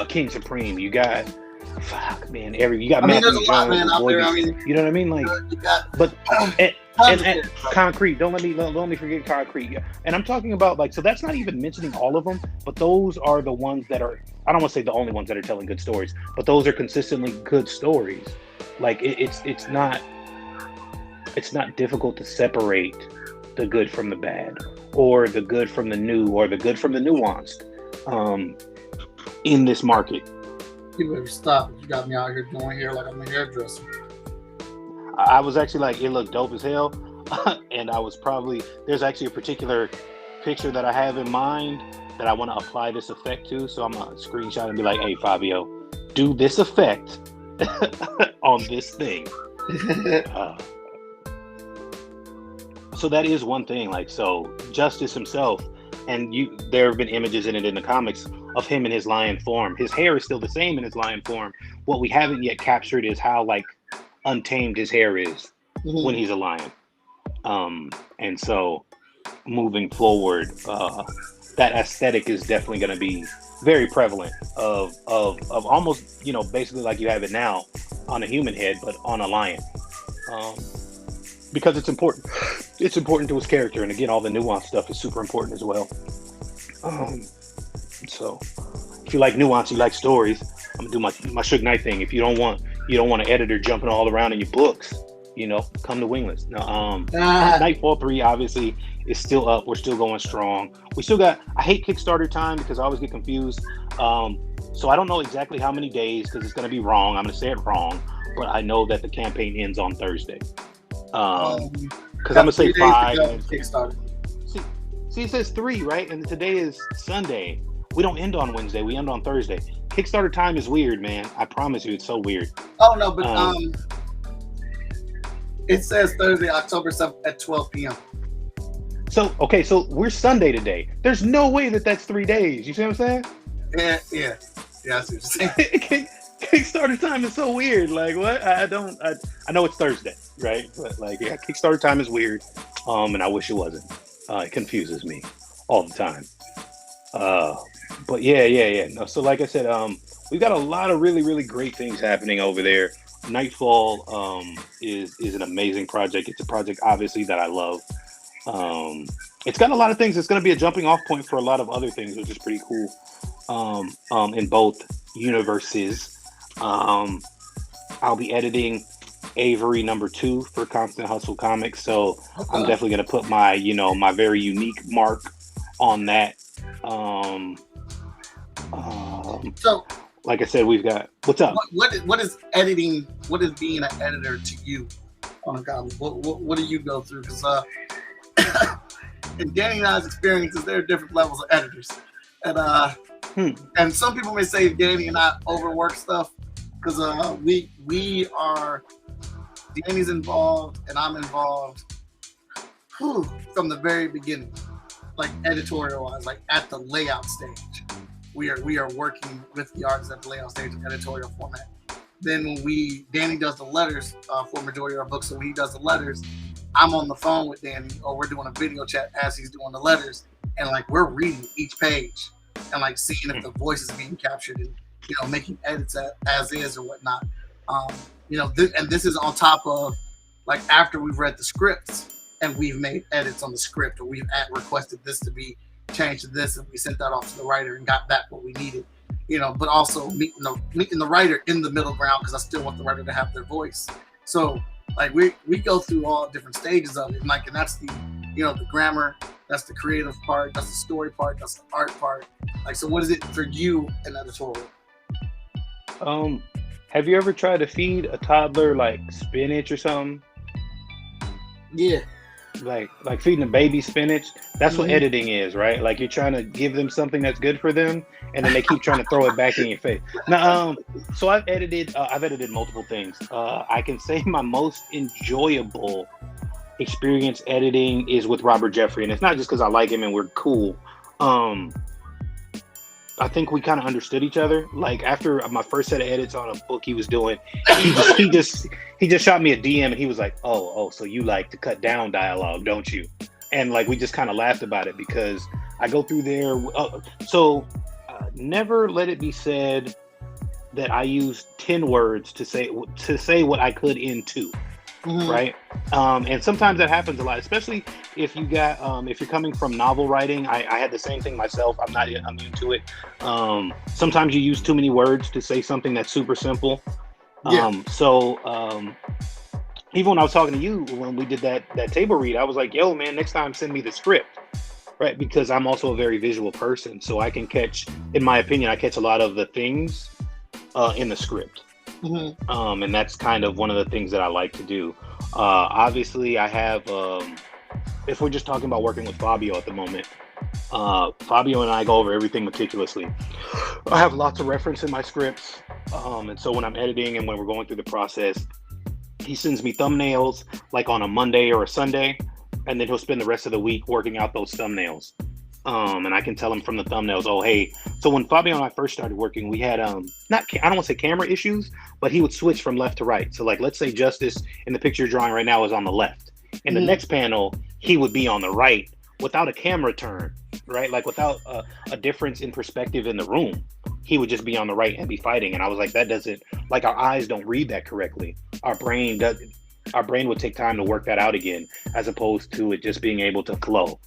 King Supreme, you got you got there's a lot, man, out there. You know what I mean? Like, and Concrete. Don't let me forget Concrete. And I'm talking about so that's not even mentioning all of them, but those are the ones that are. I don't want to say the only ones that are telling good stories, but those are consistently good stories. Like it's not difficult to separate the good from the bad, or the good from the new, or the good from the nuanced. In this market. You better stop. You got me out here doing hair like I'm a hairdresser. I was actually like, it looked dope as hell. And there's actually a particular picture that I have in mind that I want to apply this effect to. So I'm going to screenshot and be like, hey, Fabio, do this effect on this thing. So that is one thing. So Justice himself, and there have been images in the comics of him in his lion form. His hair is still the same in his lion form. What we haven't yet captured is how untamed his hair is when he's a lion. And so moving forward, that aesthetic is definitely going to be very prevalent of almost, basically like you have it now on a human head, but on a lion. Because it's important. It's important to his character. And again, all the nuance stuff is super important as well. So if you like nuance, you like stories, I'm gonna do my Suge Knight thing. If you don't want an editor jumping all around in your books, come to wingless. Now, Nightfall 3 obviously is still up. We're still going strong. We still got. I hate Kickstarter time because I always get confused. So I don't know exactly how many days because it's going to be wrong. I'm going to say it wrong, but I know that the campaign ends on Thursday. Because I'm going to say 5. Kickstarter. See, it says 3, right? And today is Sunday. We don't end on Wednesday. We end on Thursday. Kickstarter time is weird, man. I promise you, it's so weird. Oh no, but it says Thursday, October 7th at 12 p.m. So we're Sunday today. There's no way that's 3 days. You see what I'm saying? Yeah. I see what you're saying. Kickstarter time is so weird. Like, what? I know it's Thursday, right? But Kickstarter time is weird. And I wish it wasn't. It confuses me all the time. But yeah. No, so like I said, we've got a lot of really, really great things happening over there. Nightfall is an amazing project. It's a project obviously that I love. It's got a lot of things. It's going to be a jumping off point for a lot of other things, which is pretty cool. In both universes, I'll be editing Avery #2 for Constant Hustle Comics, so I'm definitely going to put my my very unique mark on that. So, like I said, we've got what's up. What is editing? What is being an editor to you on a comic? What do you go through? Because in Danny and I's experiences, there are different levels of editors, and some people may say Danny and I overwork stuff because we are. Danny's involved and I'm involved from the very beginning, like editorial wise, like at the layout stage. We are working with the artists at the layout stage of editorial format. Then when Danny does the letters for majority of our books, so when he does the letters, I'm on the phone with Danny or we're doing a video chat as he's doing the letters, and we're reading each page and seeing if the voice is being captured and making edits as is or whatnot. And this is on top of after we've read the scripts and we've made edits on the script, or we've requested this to be changed to this, and we sent that off to the writer and got back what we needed. But also meeting the writer in the middle ground, because I still want the writer to have their voice. So we go through all different stages of it, and that's the the grammar, that's the creative part, that's the story part, that's the art part. So what is it for you in editorial? Have you ever tried to feed a toddler spinach or something? Yeah. Like feeding a baby spinach. That's what editing is, right? You're trying to give them something that's good for them, and then they keep trying to throw it back in your face. Now, so I've edited multiple things. I can say my most enjoyable experience editing is with Robert Jeffrey, and it's not just because I like him and we're cool. I think we kind of understood each other. After my first set of edits on a book he was doing, he just shot me a DM and he was like, oh, so you like to cut down dialogue, don't you? And we just kind of laughed about it because I go through there. Never let it be said that I used 10 words to say what I could in 2. Right. And sometimes that happens a lot, especially if you got if you're coming from novel writing. I had the same thing myself. I'm immune to it. Sometimes you use too many words to say something that's super simple. So even when I was talking to you when we did that table read, I was like, yo man, next time send me the script, right? Because I'm also a very visual person, so I can catch, in my opinion, I catch a lot of the things in the script. And that's kind of one of the things that I like to do. Obviously, I have, if we're just talking about working with Fabio at the moment, Fabio and I go over everything meticulously. I have lots of reference in my scripts. And so when I'm editing and when we're going through the process, he sends me thumbnails on a Monday or a Sunday, and then he'll spend the rest of the week working out those thumbnails. And I can tell him from the thumbnails, oh, hey. So when Fabio and I first started working, we had, I don't want to say camera issues, but he would switch from left to right. So let's say Justice in the picture you're drawing right now is on the left. In the next panel, he would be on the right without a camera turn, right? Without a difference in perspective in the room. He would just be on the right and be fighting. And I was like, that doesn't, our eyes don't read that correctly. Our brain would take time to work that out again, as opposed to it just being able to flow.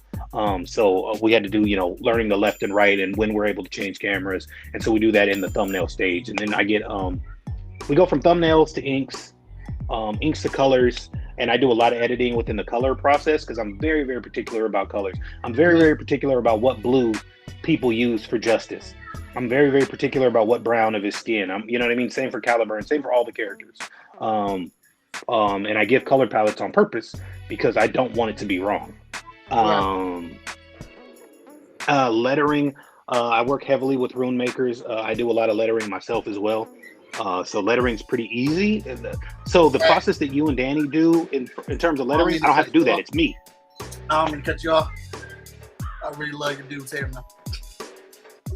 So we had to do, learning the left and right and when we're able to change cameras. And so we do that in the thumbnail stage. And then I get, we go from thumbnails to inks to colors. and I do a lot of editing within the color process because I'm very, very particular about colors. I'm very, very particular about what blue people use for Justice. I'm very, very particular about what brown of his skin. You know what I mean? Same for Caliber and same for all the characters. And I give color palettes on purpose because I don't want it to be wrong. Lettering, I work heavily with rune makers. I do a lot of lettering myself as well. So lettering's pretty easy. So the process that you and Danny do in terms of lettering, I don't have to do that. It's me. I'm gonna cut you off. I really love your dude's hair, man.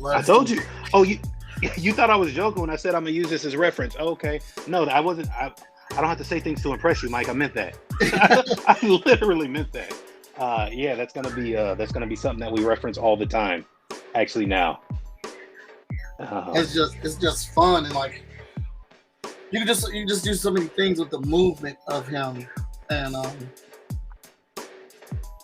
I told you. Oh, you thought I was joking when I said I'm gonna use this as reference. Okay. No, I wasn't. I don't have to say things to impress you, Mike. I meant that. I literally meant that. Yeah, that's gonna be something that we reference all the time. Actually, now. It's just fun, and like you can just do so many things with the movement of him, and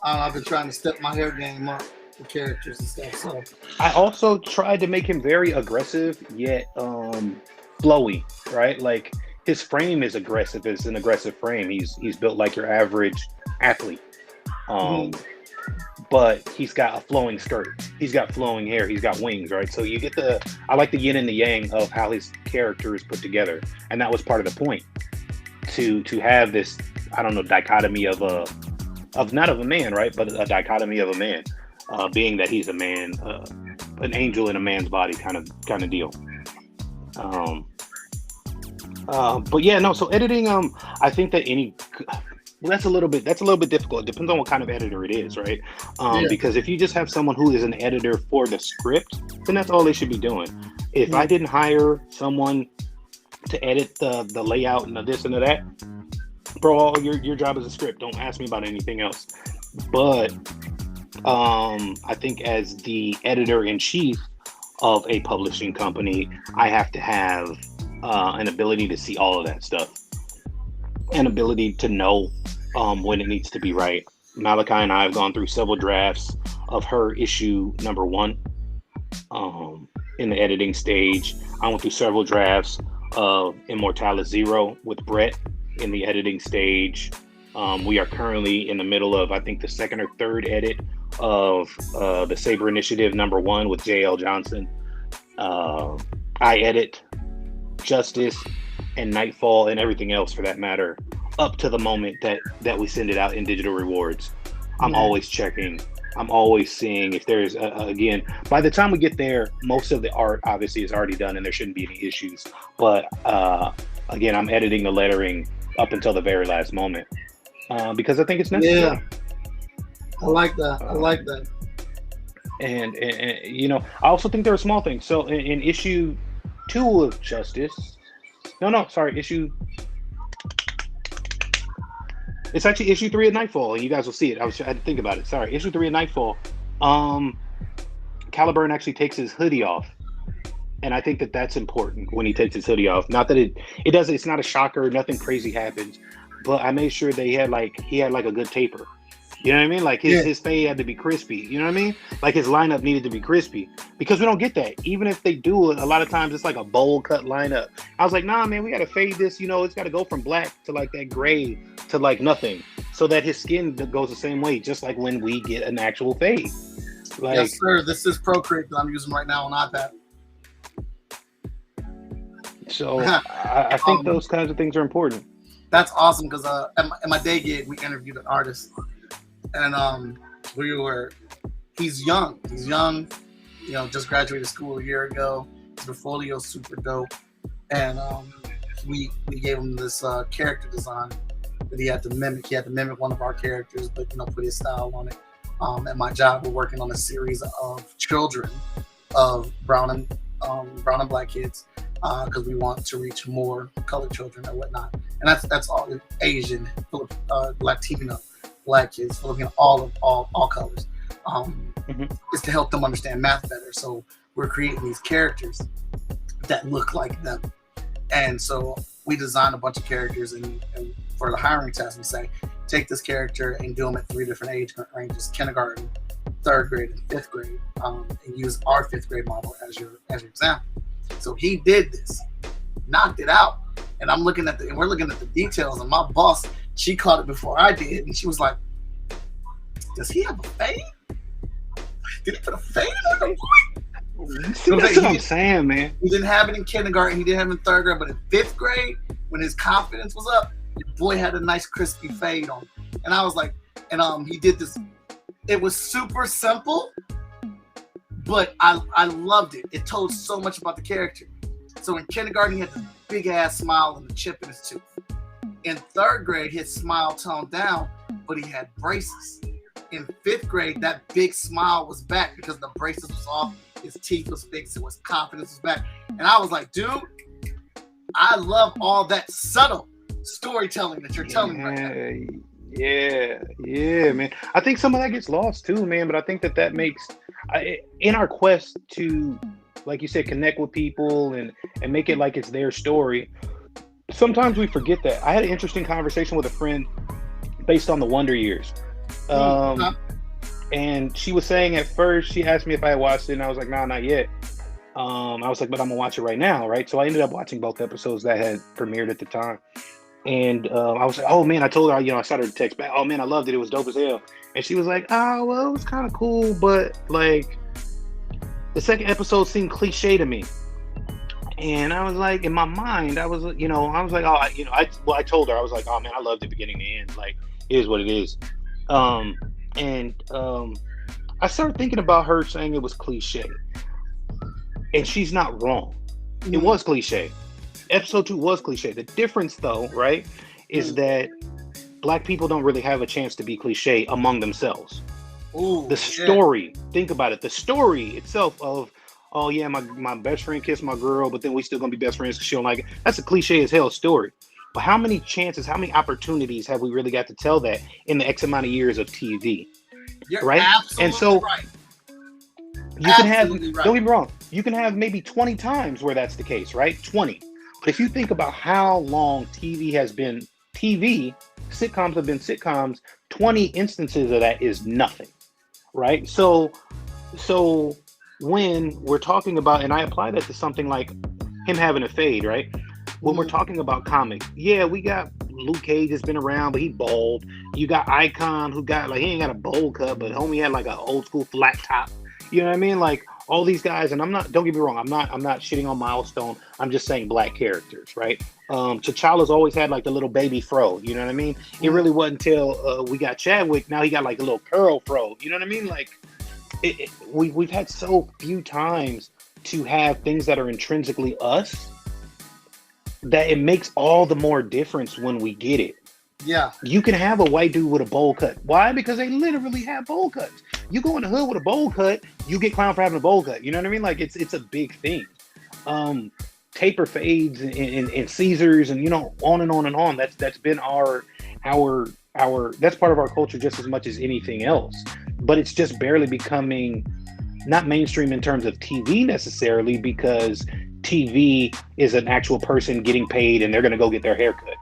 I've been trying to step my hair game up with characters and stuff. So I also tried to make him very aggressive yet flowy, right? Like his frame is aggressive. It's an aggressive frame. He's built like your average athlete. But he's got a flowing skirt. He's got flowing hair. He's got wings, right? So you get I like the yin and the yang of how his character is put together. And that was part of the point, to have this, I don't know, dichotomy of not of a man, right? But a dichotomy of a man, being that he's a man, an angel in a man's body kind of deal. But yeah, no, so editing, I think that that's a little bit difficult. It depends on what kind of editor it is, right? Because if you just have someone who is an editor for the script, then that's all they should be doing. If I didn't hire someone to edit the layout and the this and the that, bro, your job is a script. Don't ask me about anything else. But I think as the editor-in-chief of a publishing company, I have to have an ability to see all of that stuff. An ability to know when it needs to be right. Malachi and I have gone through several drafts of her issue number 1 in the editing stage. I went through several drafts of Immortalis Zero with Brett in the editing stage. We are currently in the middle of, I think, the second or third edit of the Saber Initiative number 1 with JL Johnson. I edit Justice and Nightfall and everything else for that matter up to the moment that we send it out in digital rewards. I'm always checking. I'm always seeing if there's again, by the time we get there, most of the art obviously is already done and there shouldn't be any issues. But again, I'm editing the lettering up until the very last moment because I think it's necessary. Yeah, I like that. And you know, I also think there are small things. So in issue 2 of Justice, issue. It's actually issue 3 of Nightfall, and you guys will see it. I had to think about it. Sorry, issue 3 of Nightfall. Caliburn actually takes his hoodie off, and I think that's important when he takes his hoodie off. Not that it does. It's not a shocker. Nothing crazy happens, but I made sure that he had like a good taper. You know what I mean? Like his fade had to be crispy. You know what I mean? Like his lineup needed to be crispy because we don't get that. Even if they do it, a lot of times it's like a bowl cut lineup. I was like, nah, man, we got to fade this. You know, it's got to go from black to like that gray to like nothing so that his skin goes the same way, just like when we get an actual fade. Like, yes, sir. This is Procreate that I'm using right now on iPad. So I think those kinds of things are important. That's awesome because at my day gig, we interviewed an artist. And he's young, you know, just graduated school a year ago. His portfolio's super dope. And we gave him this character design that he had to mimic. He had to mimic one of our characters, but, you know, put his style on it. At my job, we're working on a series of children of brown and black kids because we want to reach more colored children and whatnot. And that's all Asian, Latino, Black kids, Filipino, all colors. Is to help them understand math better. So we're creating these characters that look like them. And so we designed a bunch of characters, and for the hiring test, we say, take this character and do them at 3 different age ranges: kindergarten, 3rd grade, and 5th grade, and use our 5th grade model as your example. So he did this, knocked it out, and we're looking at the details, and my boss she caught it before I did, and she was like, "Does he have a fade? Did he put a fade on the boy?" See, that's what I'm saying, man. He didn't have it in kindergarten. He didn't have it in third grade, but in fifth grade, when his confidence was up, the boy had a nice crispy fade on. And I was like, and he did this. It was super simple, but I loved it. It told so much about the character. So in kindergarten, he had this big ass smile and a chip in his tooth. In third grade, his smile toned down, but he had braces. In fifth grade, that big smile was back because the braces was off, his teeth was fixed, his confidence was back. And I was like, dude, I love all that subtle storytelling that you're telling right now. Yeah, man. I think some of that gets lost too, man. But I think that makes, in our quest to, like you said, connect with people and make it like it's their story, sometimes we forget that. I had an interesting conversation with a friend based on the Wonder Years. And she was saying at first, she asked me if I had watched it, and I was like, nah, not yet. I was like, but I'm gonna watch it right now, right? So I ended up watching both episodes that had premiered at the time. And I was like, oh man, I told her, I started to text back, oh man, I loved it. It was dope as hell. And she was like, oh, well, it was kind of cool, but like the second episode seemed cliche to me. And I was like, in my mind, I was like, I told her, I was like, oh man, I loved it beginning to end. Like, it is what it is. I started thinking about her saying it was cliche. And she's not wrong. It was cliche. Episode 2 was cliche. The difference, though, right, is that Black people don't really have a chance to be cliche among themselves. The story, think about it. The story itself of, oh yeah, my best friend kissed my girl, but then we still gonna be best friends because she don't like it. That's a cliche as hell story. But how many chances, how many opportunities have we really got to tell that in the X amount of years of TV? You're right? absolutely And so right. You can have, don't get me wrong, you can have maybe 20 times where that's the case, right? 20. But if you think about how long TV has been TV, sitcoms have been sitcoms, 20 instances of that is nothing, right? So when we're talking about, and I apply that to something like him having a fade, right? When we're talking about comics, yeah, we got Luke Cage has been around, but he bald. You got Icon, who got like, he ain't got a bowl cut, but homie had like an old school flat top. You know what I mean? Like all these guys, and don't get me wrong, I'm not shitting on Milestone. I'm just saying Black characters, right? T'Challa's always had like the little baby fro. You know what I mean? It really wasn't until we got Chadwick. Now he got like a little curl fro. You know what I mean? Like we've had so few times to have things that are intrinsically us that it makes all the more difference when we get it. Yeah. You can have a white dude with a bowl cut. Why? Because they literally have bowl cuts. You go in the hood with a bowl cut, you get clowned for having a bowl cut. You know what I mean? Like it's a big thing. Taper fades and Caesars and on and on and on. That's been our that's part of our culture just as much as anything else. But it's just barely becoming not mainstream in terms of TV necessarily, because TV is an actual person getting paid and they're going to go get their hair cut,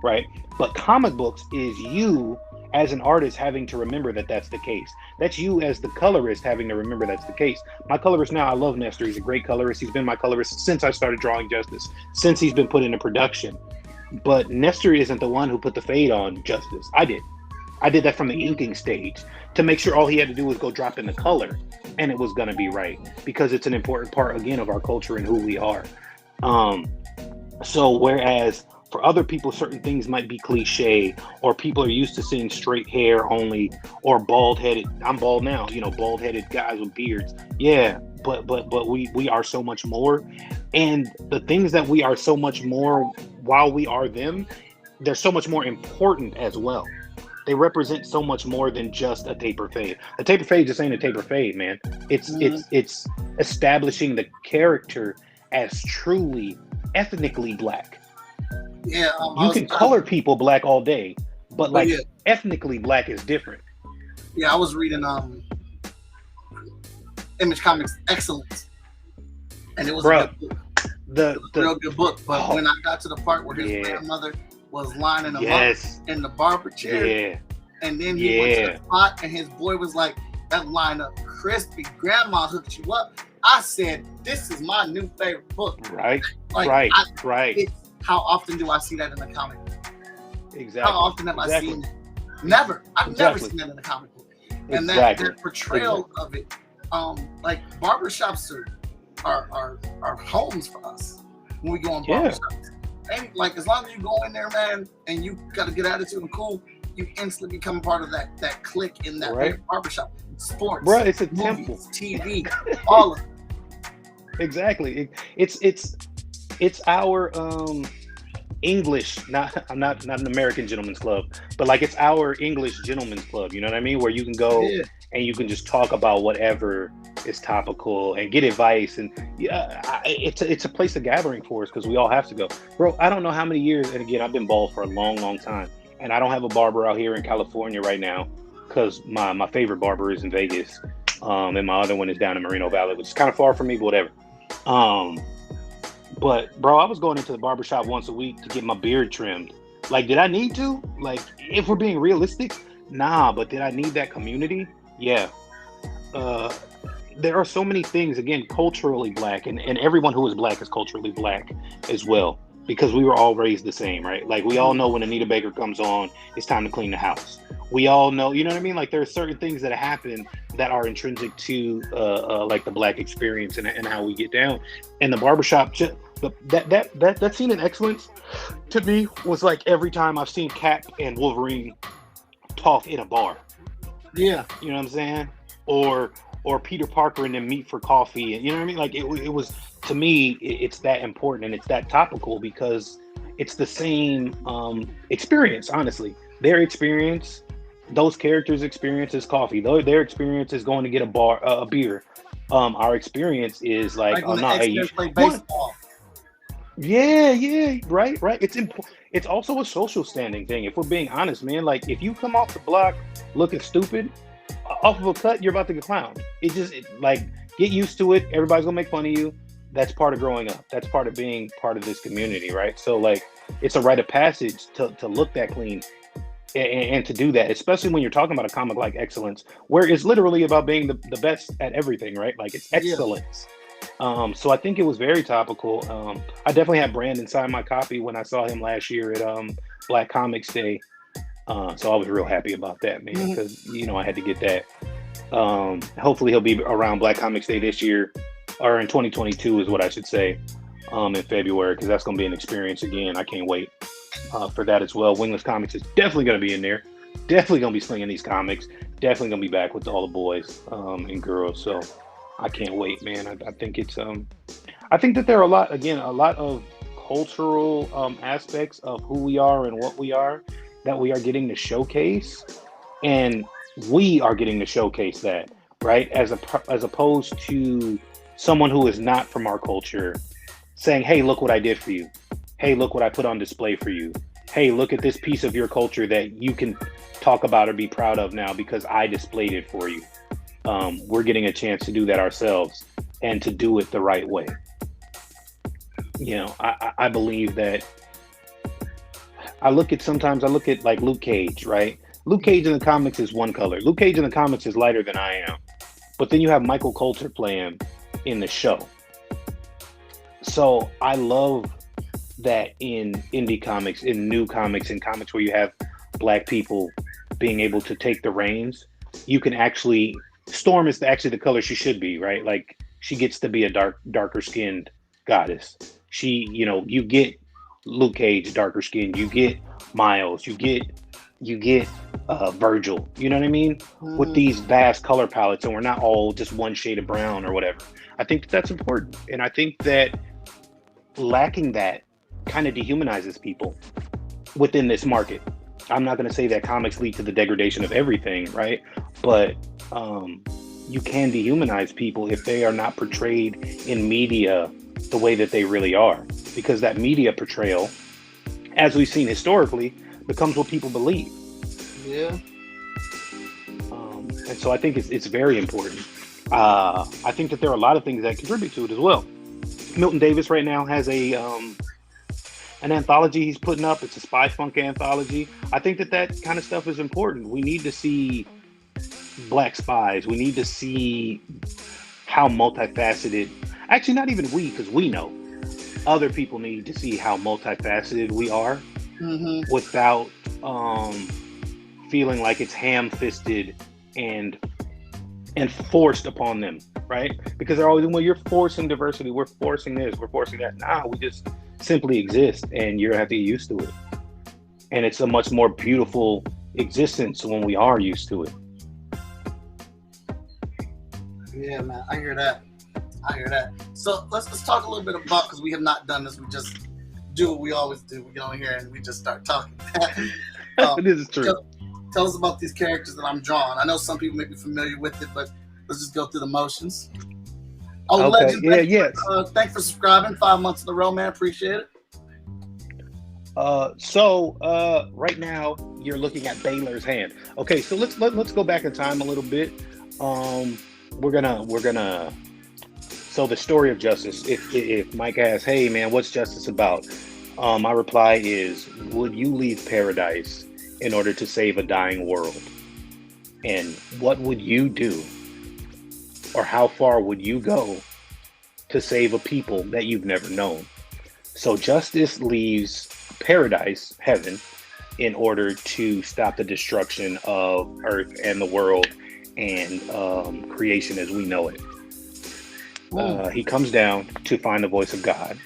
right? But comic books is you as an artist having to remember that that's the case. That's you as the colorist having to remember that's the case. My colorist now, I love Nestor. He's a great colorist. He's been my colorist since I started drawing Justice, since he's been put into production. But Nestor isn't the one who put the fade on Justice. I did that from the inking stage to make sure all he had to do was go drop in the color and it was going to be right, because it's an important part, again, of our culture and who we are. So whereas for other people, certain things might be cliche, or people are used to seeing straight hair only, or bald-headed. I'm bald now, bald-headed guys with beards. Yeah, but we are so much more. And the things that we are so much more while we are them, they're so much more important as well. They represent so much more than just a taper fade. A taper fade just ain't a taper fade, man. It's establishing the character as truly ethnically Black. Yeah, you can color people Black all day, but ethnically Black is different. Yeah, I was reading Image Comics Excellence, and it was a good book. Real good book. But when I got to the part where his grandmother was lining him up in the barber chair, and then he went to the spot, and his boy was like, "That line up crispy. Grandma hooked you up." I said, "This is my new favorite book." Right, like, right. How often do I see that in the comic? Exactly. How often have I seen that? Never. I've never seen that in a comic book. And that portrayal of it, like barbershops are homes for us when we go on barbershops. And like as long as you go in there, man, and you got a good attitude and cool, you instantly become part of that clique in that barbershop. Sports, bro, it's a movies, temple. TV, all of it. Exactly. It's our English, I'm not an American gentleman's club, but like it's our English gentleman's club, you know what I mean? Where you can go and you can just talk about whatever is topical and get advice. And it's a place of gathering for us because we all have to go. Bro, I don't know how many years, and again, I've been bald for a long time, and I don't have a barber out here in California right now because my favorite barber is in Vegas, and my other one is down in Moreno Valley, which is kind of far from me, but whatever. But bro, I was going into the barbershop once a week to get my beard trimmed. Like, did I need to? Like, if we're being realistic, nah, but did I need that community? Yeah. There are so many things, again, culturally black, and everyone who is black is culturally black as well, because we were all raised the same, right? Like, we all know when Anita Baker comes on, it's time to clean the house. We all know, you know what I mean? Like, there are certain things that happen that are intrinsic to like the black experience and how we get down. And the barbershop, that scene in Excellence to me was like every time I've seen Cap and Wolverine talk in a bar. Yeah. You know what I'm saying? Or Peter Parker and them meet for coffee. And you know what I mean? Like it was, to me, it's that important and it's that topical because it's the same experience, honestly. Their experience, those characters' experience is coffee. Their experience is going to get a beer. Our experience is like oh no, hey, you play baseball. Yeah, right. It's also a social standing thing. If we're being honest, man, like if you come off the block looking stupid, off of a cut, you're about to get clowned. Like get used to it. Everybody's gonna make fun of you. That's part of growing up. That's part of being part of this community, right? So like, it's a rite of passage to look that clean and to do that, especially when you're talking about a comic like Excellence, where it's literally about being the best at everything, right? Like it's excellence. Yeah. So I think it was very topical. I definitely had Brandon sign my copy when I saw him last year at Black Comics Day. So I was real happy about that, man, because, you know, I had to get that. Hopefully he'll be around Black Comics Day this year, or in 2022 is what I should say, in February, because that's going to be an experience again. I can't wait for that as well. Wingless Comics is definitely going to be in there. Definitely going to be slinging these comics. Definitely going to be back with all the boys and girls. So I can't wait, man. I think it's I think that there are a lot of cultural aspects of who we are and what we are that we are getting to showcase, and we are getting to showcase that, right? As opposed to someone who is not from our culture saying, hey, look what I did for you. Hey, look what I put on display for you. Hey, look at this piece of your culture that you can talk about or be proud of now because I displayed it for you. We're getting a chance to do that ourselves and to do it the right way. You know, I believe that I look at like Luke Cage, right? Luke Cage in the comics is one color. Luke Cage in the comics is lighter than I am. But then you have Michael Coulter play him in the show. So I love that in indie comics, in new comics, in comics where you have Black people being able to take the reins. You can actually, Storm is actually the color she should be, right? Like she gets to be a darker skinned goddess. She, you know, you get Luke Cage darker skinned, you get Miles, you get Virgil, you know what I mean? With these vast color palettes, and we're not all just one shade of brown or whatever. I think that's important. And I think that lacking that kind of dehumanizes people within this market. I'm not going to say that comics lead to the degradation of everything, right? But you can dehumanize people if they are not portrayed in media the way that they really are. Because that media portrayal, as we've seen historically, becomes what people believe. Yeah. And so I think it's very important. I think that there are a lot of things that contribute to it as well. Milton Davis right now has an anthology he's putting up. It's a Spy Funk anthology. I think that kind of stuff is important. We need to see Black spies. We need to see how multifaceted, actually not even we, because we know. Other people need to see how multifaceted we are without feeling like it's ham-fisted and forced upon them, right? Because they're always, well, you're forcing diversity, we're forcing this, we're forcing that. Nah, we just simply exist, and you have to get used to it. And it's a much more beautiful existence when we are used to it. Yeah, man, I hear that. So let's talk a little bit about, because we have not done this. We just do what we always do. We get on here and we just start talking. This is true. Tell us about these characters that I'm drawing. I know some people may be familiar with it, but let's just go through the motions. Oh, okay. Legend, thanks for subscribing 5 months in a row, man. Appreciate it. So right now you're looking at Baylor's hand. Okay, so let's go back in time a little bit. We're gonna. So the story of justice. If Mike asks, "Hey man, what's justice about?" My reply is, "Would you leave paradise in order to save a dying world? And what would you do, or how far would you go to save a people that you've never known?" So justice leaves paradise, heaven, in order to stop the destruction of Earth and the world and creation as we know it. He comes down to find the voice of God,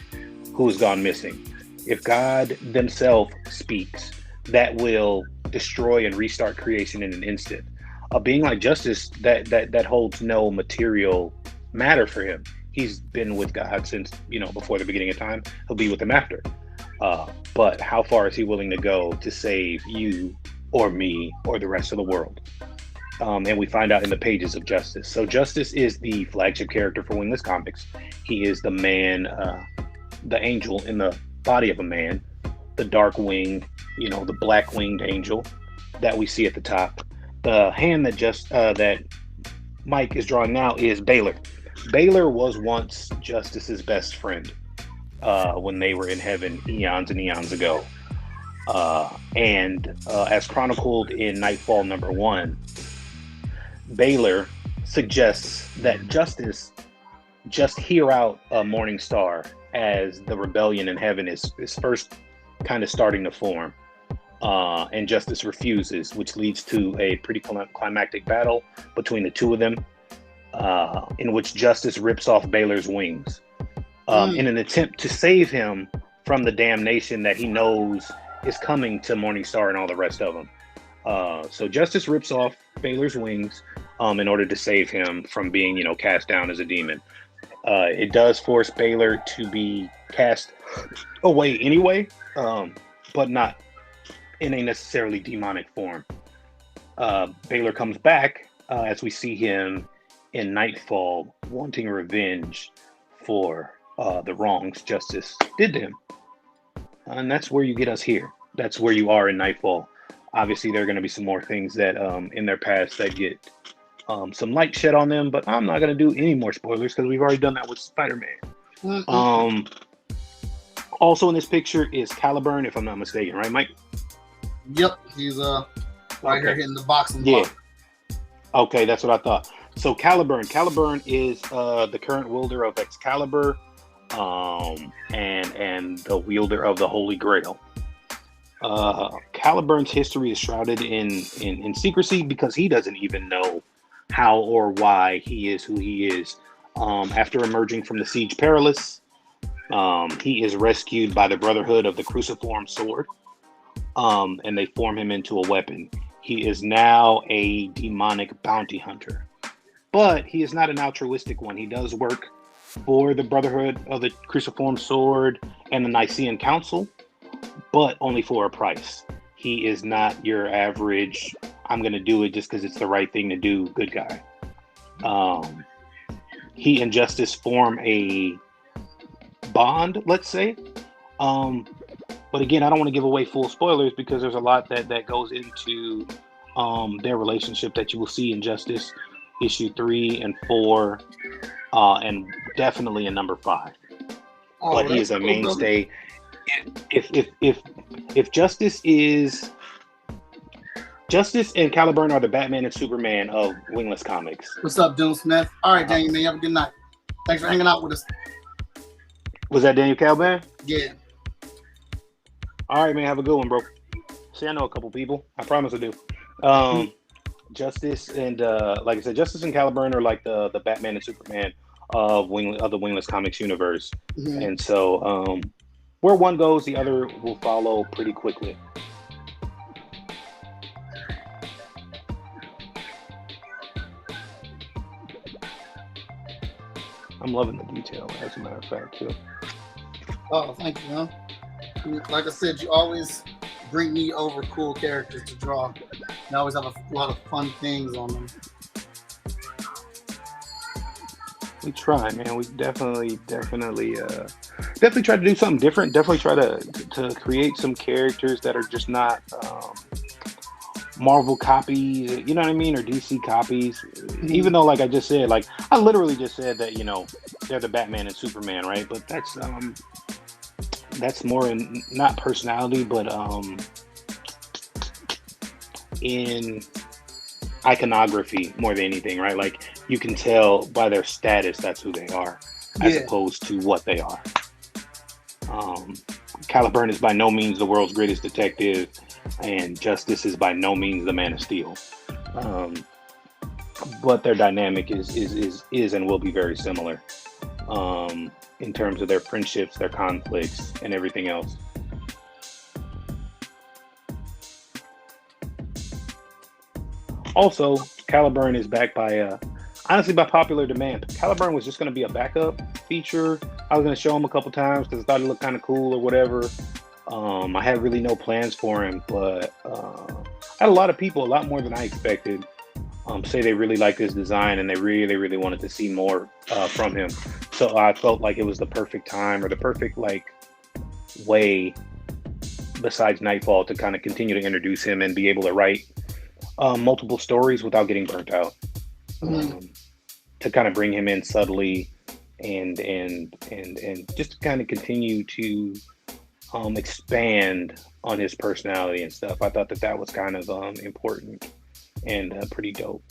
who has gone missing. If God themselves speaks, that will destroy and restart creation in an instant. A being like justice that holds no material matter for him. He's been with God since, before the beginning of time. He'll be with him after. But how far is he willing to go to save you or me or the rest of the world? And we find out in the pages of Justice. So Justice is the flagship character for Wingless Comics. He is the man, the angel in the body of a man, the dark wing, the black winged angel that we see at the top. The hand that Mike is drawing now is Baylor. Baylor was once Justice's best friend when they were in heaven eons and eons ago. And as chronicled in Nightfall #1, Baylor suggests that Justice just hear out a morning star as the rebellion in heaven is first kind of starting to form. And Justice refuses, which leads to a pretty climactic battle between the two of them, in which Justice rips off Baylor's wings in an attempt to save him from the damnation that he knows is coming to Morningstar and all the rest of them. So Justice rips off Baylor's wings in order to save him from being, cast down as a demon. It does force Baylor to be cast away anyway, but not in a necessarily demonic form. Baylor comes back as we see him in Nightfall wanting revenge for the wrongs Justice did to him. And that's where you get us here. That's where you are in Nightfall. Obviously, there are going to be some more things that in their past that get some light shed on them, but I'm not going to do any more spoilers because we've already done that with Spider-Man. Also in this picture is Caliburn, if I'm not mistaken, right, Mike? Yep, he's right here hitting the boxing block. Okay, that's what I thought. So Caliburn is the current wielder of Excalibur, and the wielder of the Holy Grail. Caliburn's history is shrouded in secrecy because he doesn't even know how or why he is who he is. After emerging from the Siege Perilous, he is rescued by the Brotherhood of the Cruciform Sword, and they form him into a weapon. He is now a demonic bounty hunter, but he is not an altruistic one. He does work for the Brotherhood of the Cruciform Sword and the Nicene Council, but only for a price. He is not your average, I'm going to do it just because it's the right thing to do, good guy. He and Justice form a bond, let's say. But again, I don't want to give away full spoilers because there's a lot that goes into their relationship that you will see in Justice issue 3 and 4, and definitely in number 5. But he is a mainstay. If Justice and Caliburn are the Batman and Superman of Wingless Comics. What's up, Doom Smith? All right, Daniel, man, have a good night. Thanks for hanging out with us. Was that Daniel Caliburn? Yeah. All right, man. Have a good one, bro. See, I know a couple people. I promise I do. Justice and like I said, Justice and Caliburn are like the Batman and Superman of the Wingless Comics universe, and so where one goes, the other will follow pretty quickly. I'm loving the detail, as a matter of fact, too. Oh, thank you, man. Like I said, you always bring me over cool characters to draw. And I always have a lot of fun things on them. We try, man. We definitely try to do something different. Definitely try to create some characters that are just not Marvel copies, you know what I mean, or DC copies. Even though, like I just said, like I literally just said that, you know, they're the Batman and Superman, right? But that's more in not personality, but in iconography more than anything, right? Like you can tell by their status that's who they are, as opposed to what they are. Caliburn is by no means the world's greatest detective, and Justice is by no means the Man of Steel. But their dynamic is and will be very similar in terms of their friendships, their conflicts, and everything else. Also, Caliburn is backed by, honestly, by popular demand. Caliburn was just going to be a backup feature. I was going to show him a couple times because I thought he looked kind of cool or whatever. I had really no plans for him, but I had a lot of people, a lot more than I expected, say they really liked his design and they really wanted to see more from him. So I felt like it was the perfect time, or the perfect way, besides Nightfall, to kind of continue to introduce him and be able to write multiple stories without getting burnt out. To kind of bring him in subtly and just to kind of continue to expand on his personality and stuff. I thought that was kind of important and pretty dope.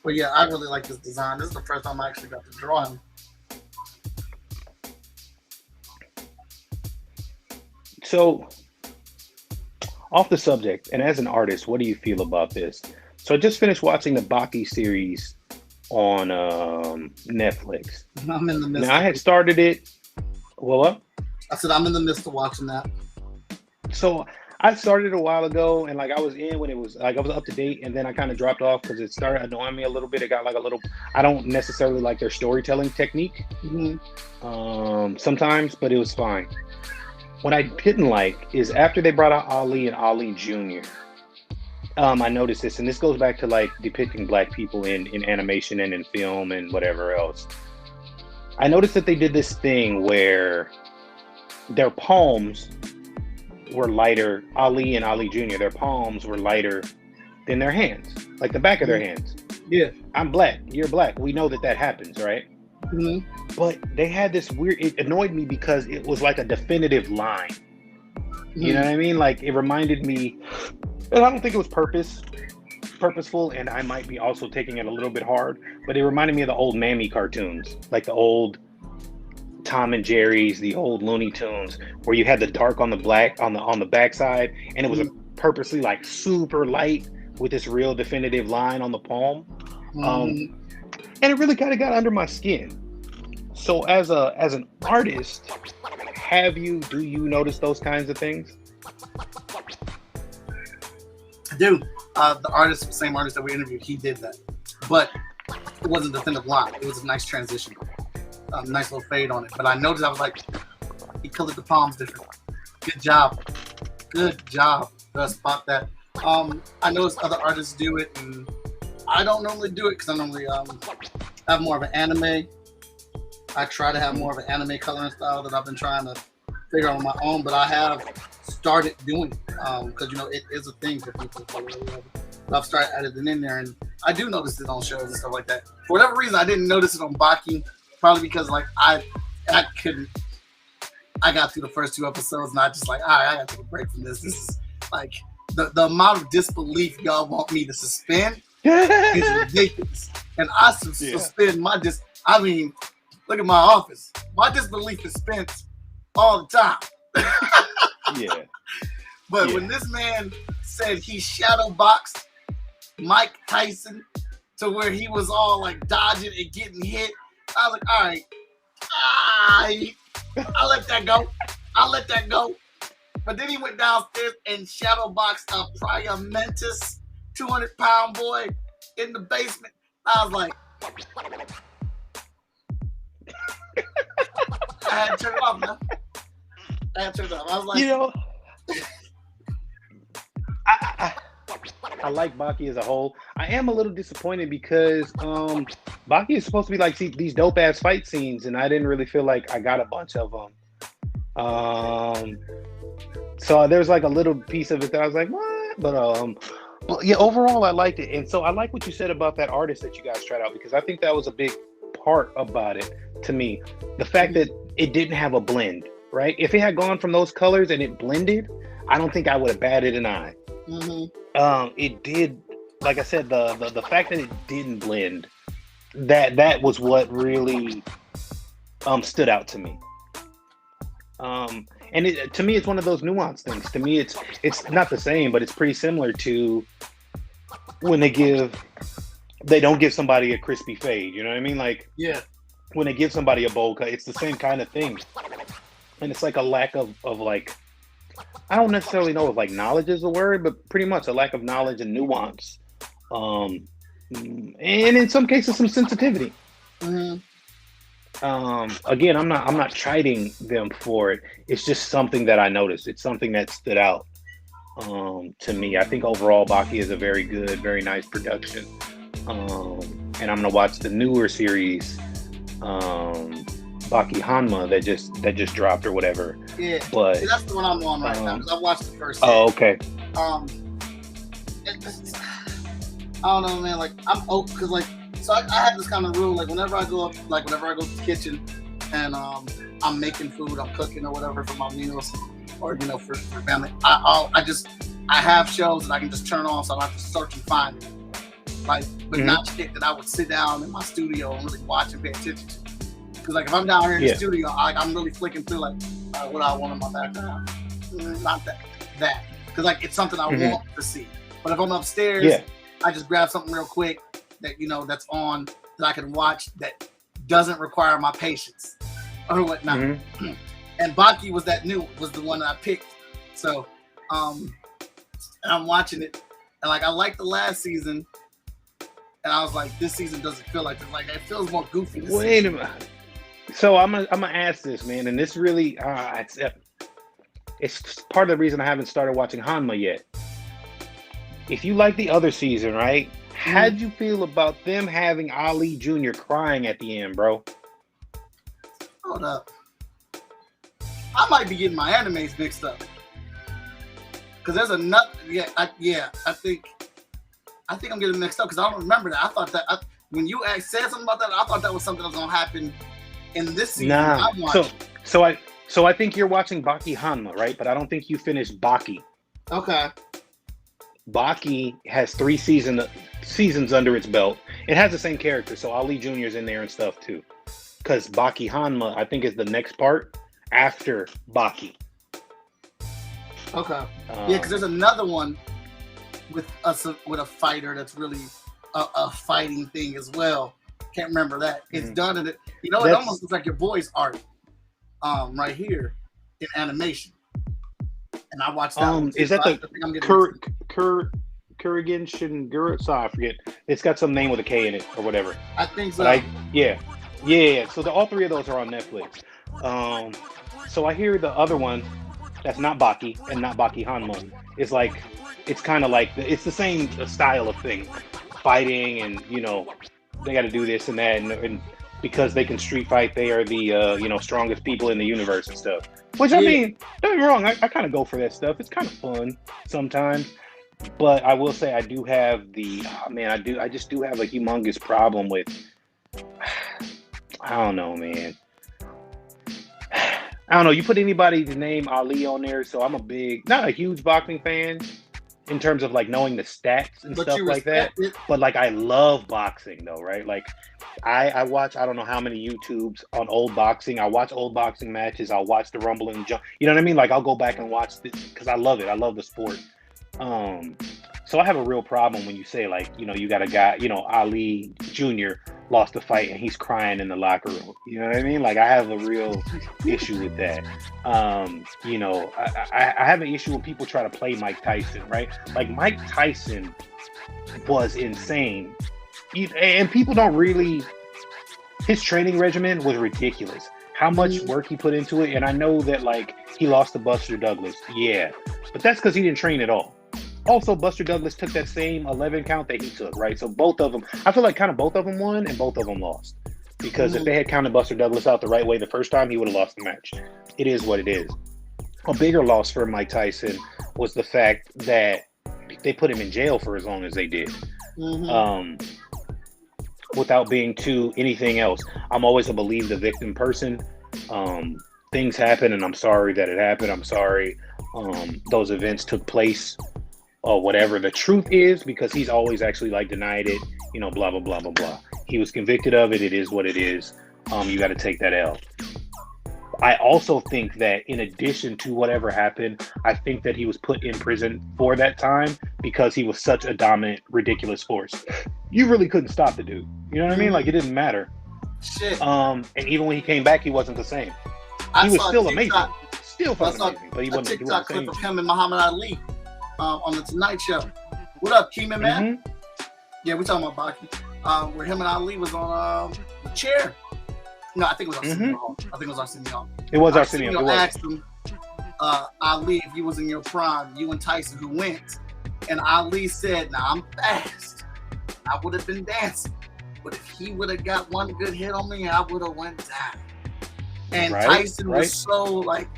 Well, yeah, I really like his design. This is the first time I actually got to draw him. So, off the subject, and as an artist, what do you feel about this? So I just finished watching the Baki series on Netflix. I'm in the midst. Now, I had started it. What? I said I'm in the midst of watching that. So I started a while ago, and I was in when it was I was up to date, and then I kind of dropped off because it started annoying me a little bit. It got a little. I don't necessarily like their storytelling technique sometimes, but it was fine. What I didn't like is after they brought out Ali and Ali Jr. I noticed this, and this goes back to depicting Black people in animation and in film and whatever else. I noticed that they did this thing where their palms were lighter. Ali and Ali Jr., their palms were lighter than their hands, like the back of their hands. Yeah. I'm Black, you're Black. We know that happens, right? But they had this weird, it annoyed me because it was like a definitive line. You know what I mean? Like it reminded me, and I don't think it was purposeful, and I might be also taking it a little bit hard, but it reminded me of the old Mammy cartoons, like the old Tom and Jerry's, the old Looney Tunes, where you had the dark on the black on the backside, and it was purposely super light with this real definitive line on the palm. And it really kind of got under my skin. So as an artist, do you notice those kinds of things? I do. The same artist that we interviewed, he did that. But it wasn't the definitive line. It was a nice transition. Nice little fade on it. But I noticed, I was like, he colored the palms different. Good job. Good job. Spot that. I noticed other artists do it, and I don't normally do it because I normally have more of an anime. I try to have more of an anime coloring style that I've been trying to figure out on my own, but I have started doing it because it is a thing for people to color. But I've started adding it in there, and I do notice it on shows and stuff like that. For whatever reason, I didn't notice it on Baki, probably because I couldn't. I got through the first 2 episodes, and I just all right, I got to take a break from this. This is the amount of disbelief y'all want me to suspend is ridiculous, and I suspend my I mean, look at my office. My disbelief is spent all the time. Yeah. But when this man said he shadow boxed Mike Tyson to where he was all like dodging and getting hit, I was like, all right, I'll let that go. I'll let that go. But then he went downstairs and shadow boxed a Prior Mentis 200-pound boy in the basement. I was like, I had to turn it off, man. I had to turn it off. I was like, You know, I like Baki as a whole. I am a little disappointed because Baki is supposed to be like these dope ass fight scenes, and I didn't really feel like I got a bunch of them. So there's like a little piece of it that I was like, what? But yeah, overall I liked it, and so I like what you said about that artist that you guys tried out, because I think that was a big part about it to me. The fact that it didn't have a blend, right? If it had gone from those colors and it blended, I don't think I would have batted an eye. It did, like I said, the fact that it didn't blend, that was what really stood out to me. And to me, it's one of those nuanced things. To me, it's not the same, but it's pretty similar to when they don't give somebody a crispy fade. You know what I mean? Like, yeah, when they give somebody a bowl cut, it's the same kind of thing. And it's like a lack of like, I don't necessarily know if like knowledge is the word, but pretty much a lack of knowledge and nuance. And in some cases, some sensitivity. Again, I'm not chiding them for it. It's just something that I noticed. It's something that stood out to me. I think overall Baki is a very good, very nice production. And I'm gonna watch the newer series, Baki Hanma, that just dropped or whatever. Yeah, but see, that's the one I'm on right now because I watched the first. Oh, okay. I don't know, man. Like I'm because like. So I have this kind of rule, like whenever I go to the kitchen and I'm making food, I'm cooking or whatever for my meals, or for family, I have shows that I can just turn on, so I don't have to search and find them. Like, but not shit that I would sit down in my studio and really watch and pay attention to. Because like if I'm down here in the studio, I'm really flicking through like what I want in my background, not that, because like it's something I want to see. But if I'm upstairs, I just grab something real quick that that's on that I can watch that doesn't require my patience or whatnot. And Baki was the one that I picked. So and I'm watching it, and like I liked the last season, and I was like, this season doesn't feel like this. Like it feels more goofy. Wait a minute. So I'm gonna ask this, man, and this really it's part of the reason I haven't started watching Hanma yet. If you like the other season, right? How'd you feel about them having Ali Jr. crying at the end, bro? Hold up. I might be getting my animes mixed up. Because there's another... I think I'm getting mixed up because I don't remember that. I thought that... when you said something about that, I thought that was something that was going to happen in this season. Nah. So I think you're watching Baki Hanma, right? But I don't think you finished Baki. Okay. Baki has 3 seasons under its belt. It has the same character, so Ali Jr.'s in there and stuff too. Because Baki Hanma, I think, is the next part after Baki. Okay. Because there's another one with a fighter that's really a fighting thing as well. Can't remember that. It's done in it. It almost looks like your boy's art, right here in animation. And I watched that one. Is that the Kurigan Shinguru? Sorry, I forget. It's got some name with a K in it or whatever. I think so. Yeah. So all 3 of those are on Netflix. So I hear the other one that's not Baki and not Baki Hanma. It's kind of like it's the same style of thing, fighting, and they got to do this and that, and because they can street fight, they are the strongest people in the universe and stuff. Which I mean, don't get me wrong, I kind of go for that stuff. It's kind of fun sometimes. But I will say I do have I just do have a humongous problem with, I don't know, man. I don't know. You put anybody's name Ali on there, so I'm not a huge boxing fan in terms of like knowing the stats and stuff like that. But like I love boxing though, right? Like I watch, I don't know how many YouTubes on old boxing. I watch old boxing matches. I'll watch the Rumble and Jump. You know what I mean? Like, I'll go back and watch this because I love it. I love the sport. So I have a real problem when you say, like, you know, you got a guy, you know, Ali Jr. lost the fight and he's crying in the locker room. You know what I mean? Like, I have a real issue with that. You know, I have an issue when people try to play Mike Tyson, right? Like, Mike Tyson was insane. And people don't really, his training regimen was ridiculous. How much work he put into it. And I know that, like, he lost to Buster Douglas. Yeah. But that's because he didn't train at all. Also, Buster Douglas took that same 11 count that he took, right? So both of them, I feel like kind of both of them won and both of them lost. Because if they had counted Buster Douglas out the right way the first time, he would have lost the match. It is what it is. A bigger loss for Mike Tyson was the fact that they put him in jail for as long as they did. Without being too anything else. I'm always a believe the victim person. Things happen and I'm sorry that it happened. I'm sorry those events took place or whatever the truth is, because he's always actually like denied it, you know, blah, blah, blah, blah, blah. He was convicted of it. It is what it is. You got to take that L. I also think that in addition to whatever happened, I think that he was put in prison for that time because he was such a dominant, ridiculous force. You really couldn't stop the dude. You know what I mean? Like, it didn't matter. Shit. And even when he came back, he wasn't the same. He was still amazing. Still fucking amazing. But he wasn't the TikTok same. clip of him and Muhammad Ali on the Tonight Show. What up, Keeman, man? Yeah, we talking about boxing. Where him and Ali was on the chair. No, I think it was Arsenio Hall. I think it was Arsenio Hall. It was Arsenio. Arsenio asked him, Ali, if you was in your prime, you and Tyson, who wins? And Ali said, "Nah, I'm fast. I would have been dancing. But if he would have got one good hit on me, I would have went down." And Tyson was so like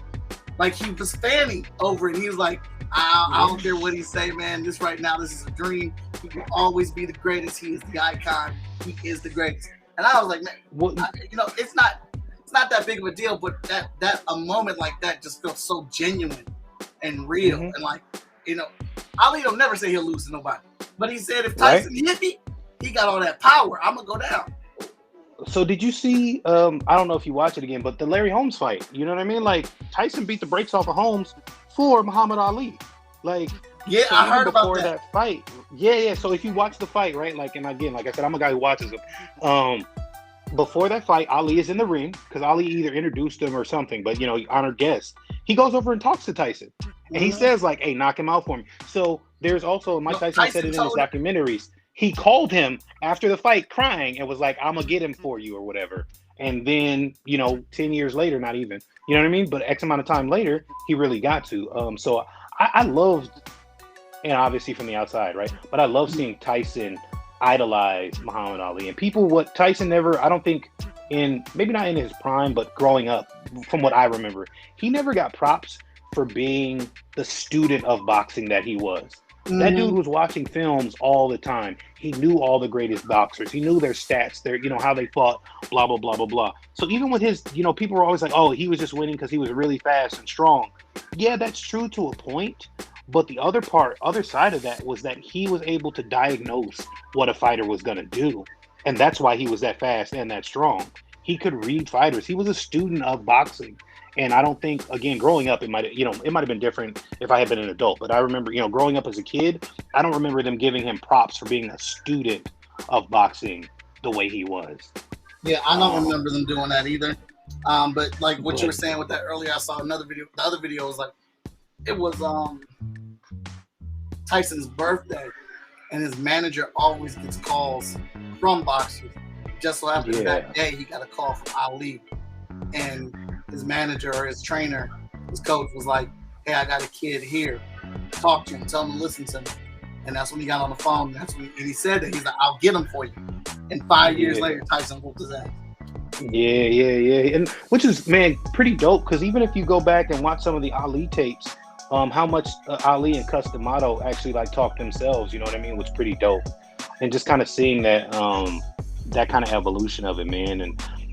he was fanning over it. He was like, I don't care what he say, man. This right now, this is a dream. He will always be the greatest. He is the icon. He is the greatest. And I was like, man, you know, it's not that big of a deal, but that a moment like that just felt so genuine and real. And like, you know, Ali will never say he'll lose to nobody, but he said if Tyson hit me, he got all that power. I'm gonna go down. So did you see, I don't know if you watch it again, but the Larry Holmes fight, you know what I mean? Like, Tyson beat the brakes off of Holmes for Muhammad Ali. Like, yeah, so I heard about that fight. Yeah. So if you watch the fight, right? Like, and again, like I said, I'm a guy who watches them. Before that fight, Ali is in the ring because Ali either introduced him or something, but, you know, honored guest. He goes over and talks to Tyson. And he says, like, hey, knock him out for me. So there's also, Mike Tyson said it in his documentaries. He called him after the fight crying and was like, I'm going to get him for you or whatever. And then, you know, 10 years later, not even, you know what I mean? But X amount of time later, he really got to. So I loved, and obviously from the outside, right? But I love seeing Tyson idolize Muhammad Ali. And people, what Tyson never, I don't think maybe not in his prime, but growing up, from what I remember, he never got props for being the student of boxing that he was. That dude was watching films all the time. He knew all the greatest boxers. He knew their stats, their, you know, how they fought, blah, blah, blah, blah, blah. So even with his, you know, people were always like, oh, he was just winning because he was really fast and strong. Yeah, that's true to a point. But the other side of that was that he was able to diagnose what a fighter was going to do. And that's why he was that fast and that strong. He could read fighters. He was a student of boxing. And I don't think, again, growing up, it might have been different if I had been an adult. But I remember, you know, growing up as a kid, I don't remember them giving him props for being a student of boxing the way he was. Yeah, I don't remember them doing that either. But like what you were saying with that earlier, I saw another video. The other video was like, it was Tyson's birthday, and his manager always gets calls from boxers. Just so happens that day he got a call from Ali, and his manager or his trainer, his coach was like, hey, I got a kid here. Talk to him. Tell him to listen to me. And that's when he got on the phone. And he said that. He's like, I'll get him for you. And 5 years later, Tyson whooped his ass. Yeah. And which is, man, pretty dope. Because even if you go back and watch some of the Ali tapes, how much Ali and Cus D'Amato actually like talk themselves, you know what I mean, was pretty dope. And just kind of seeing that that kind of evolution of it, man.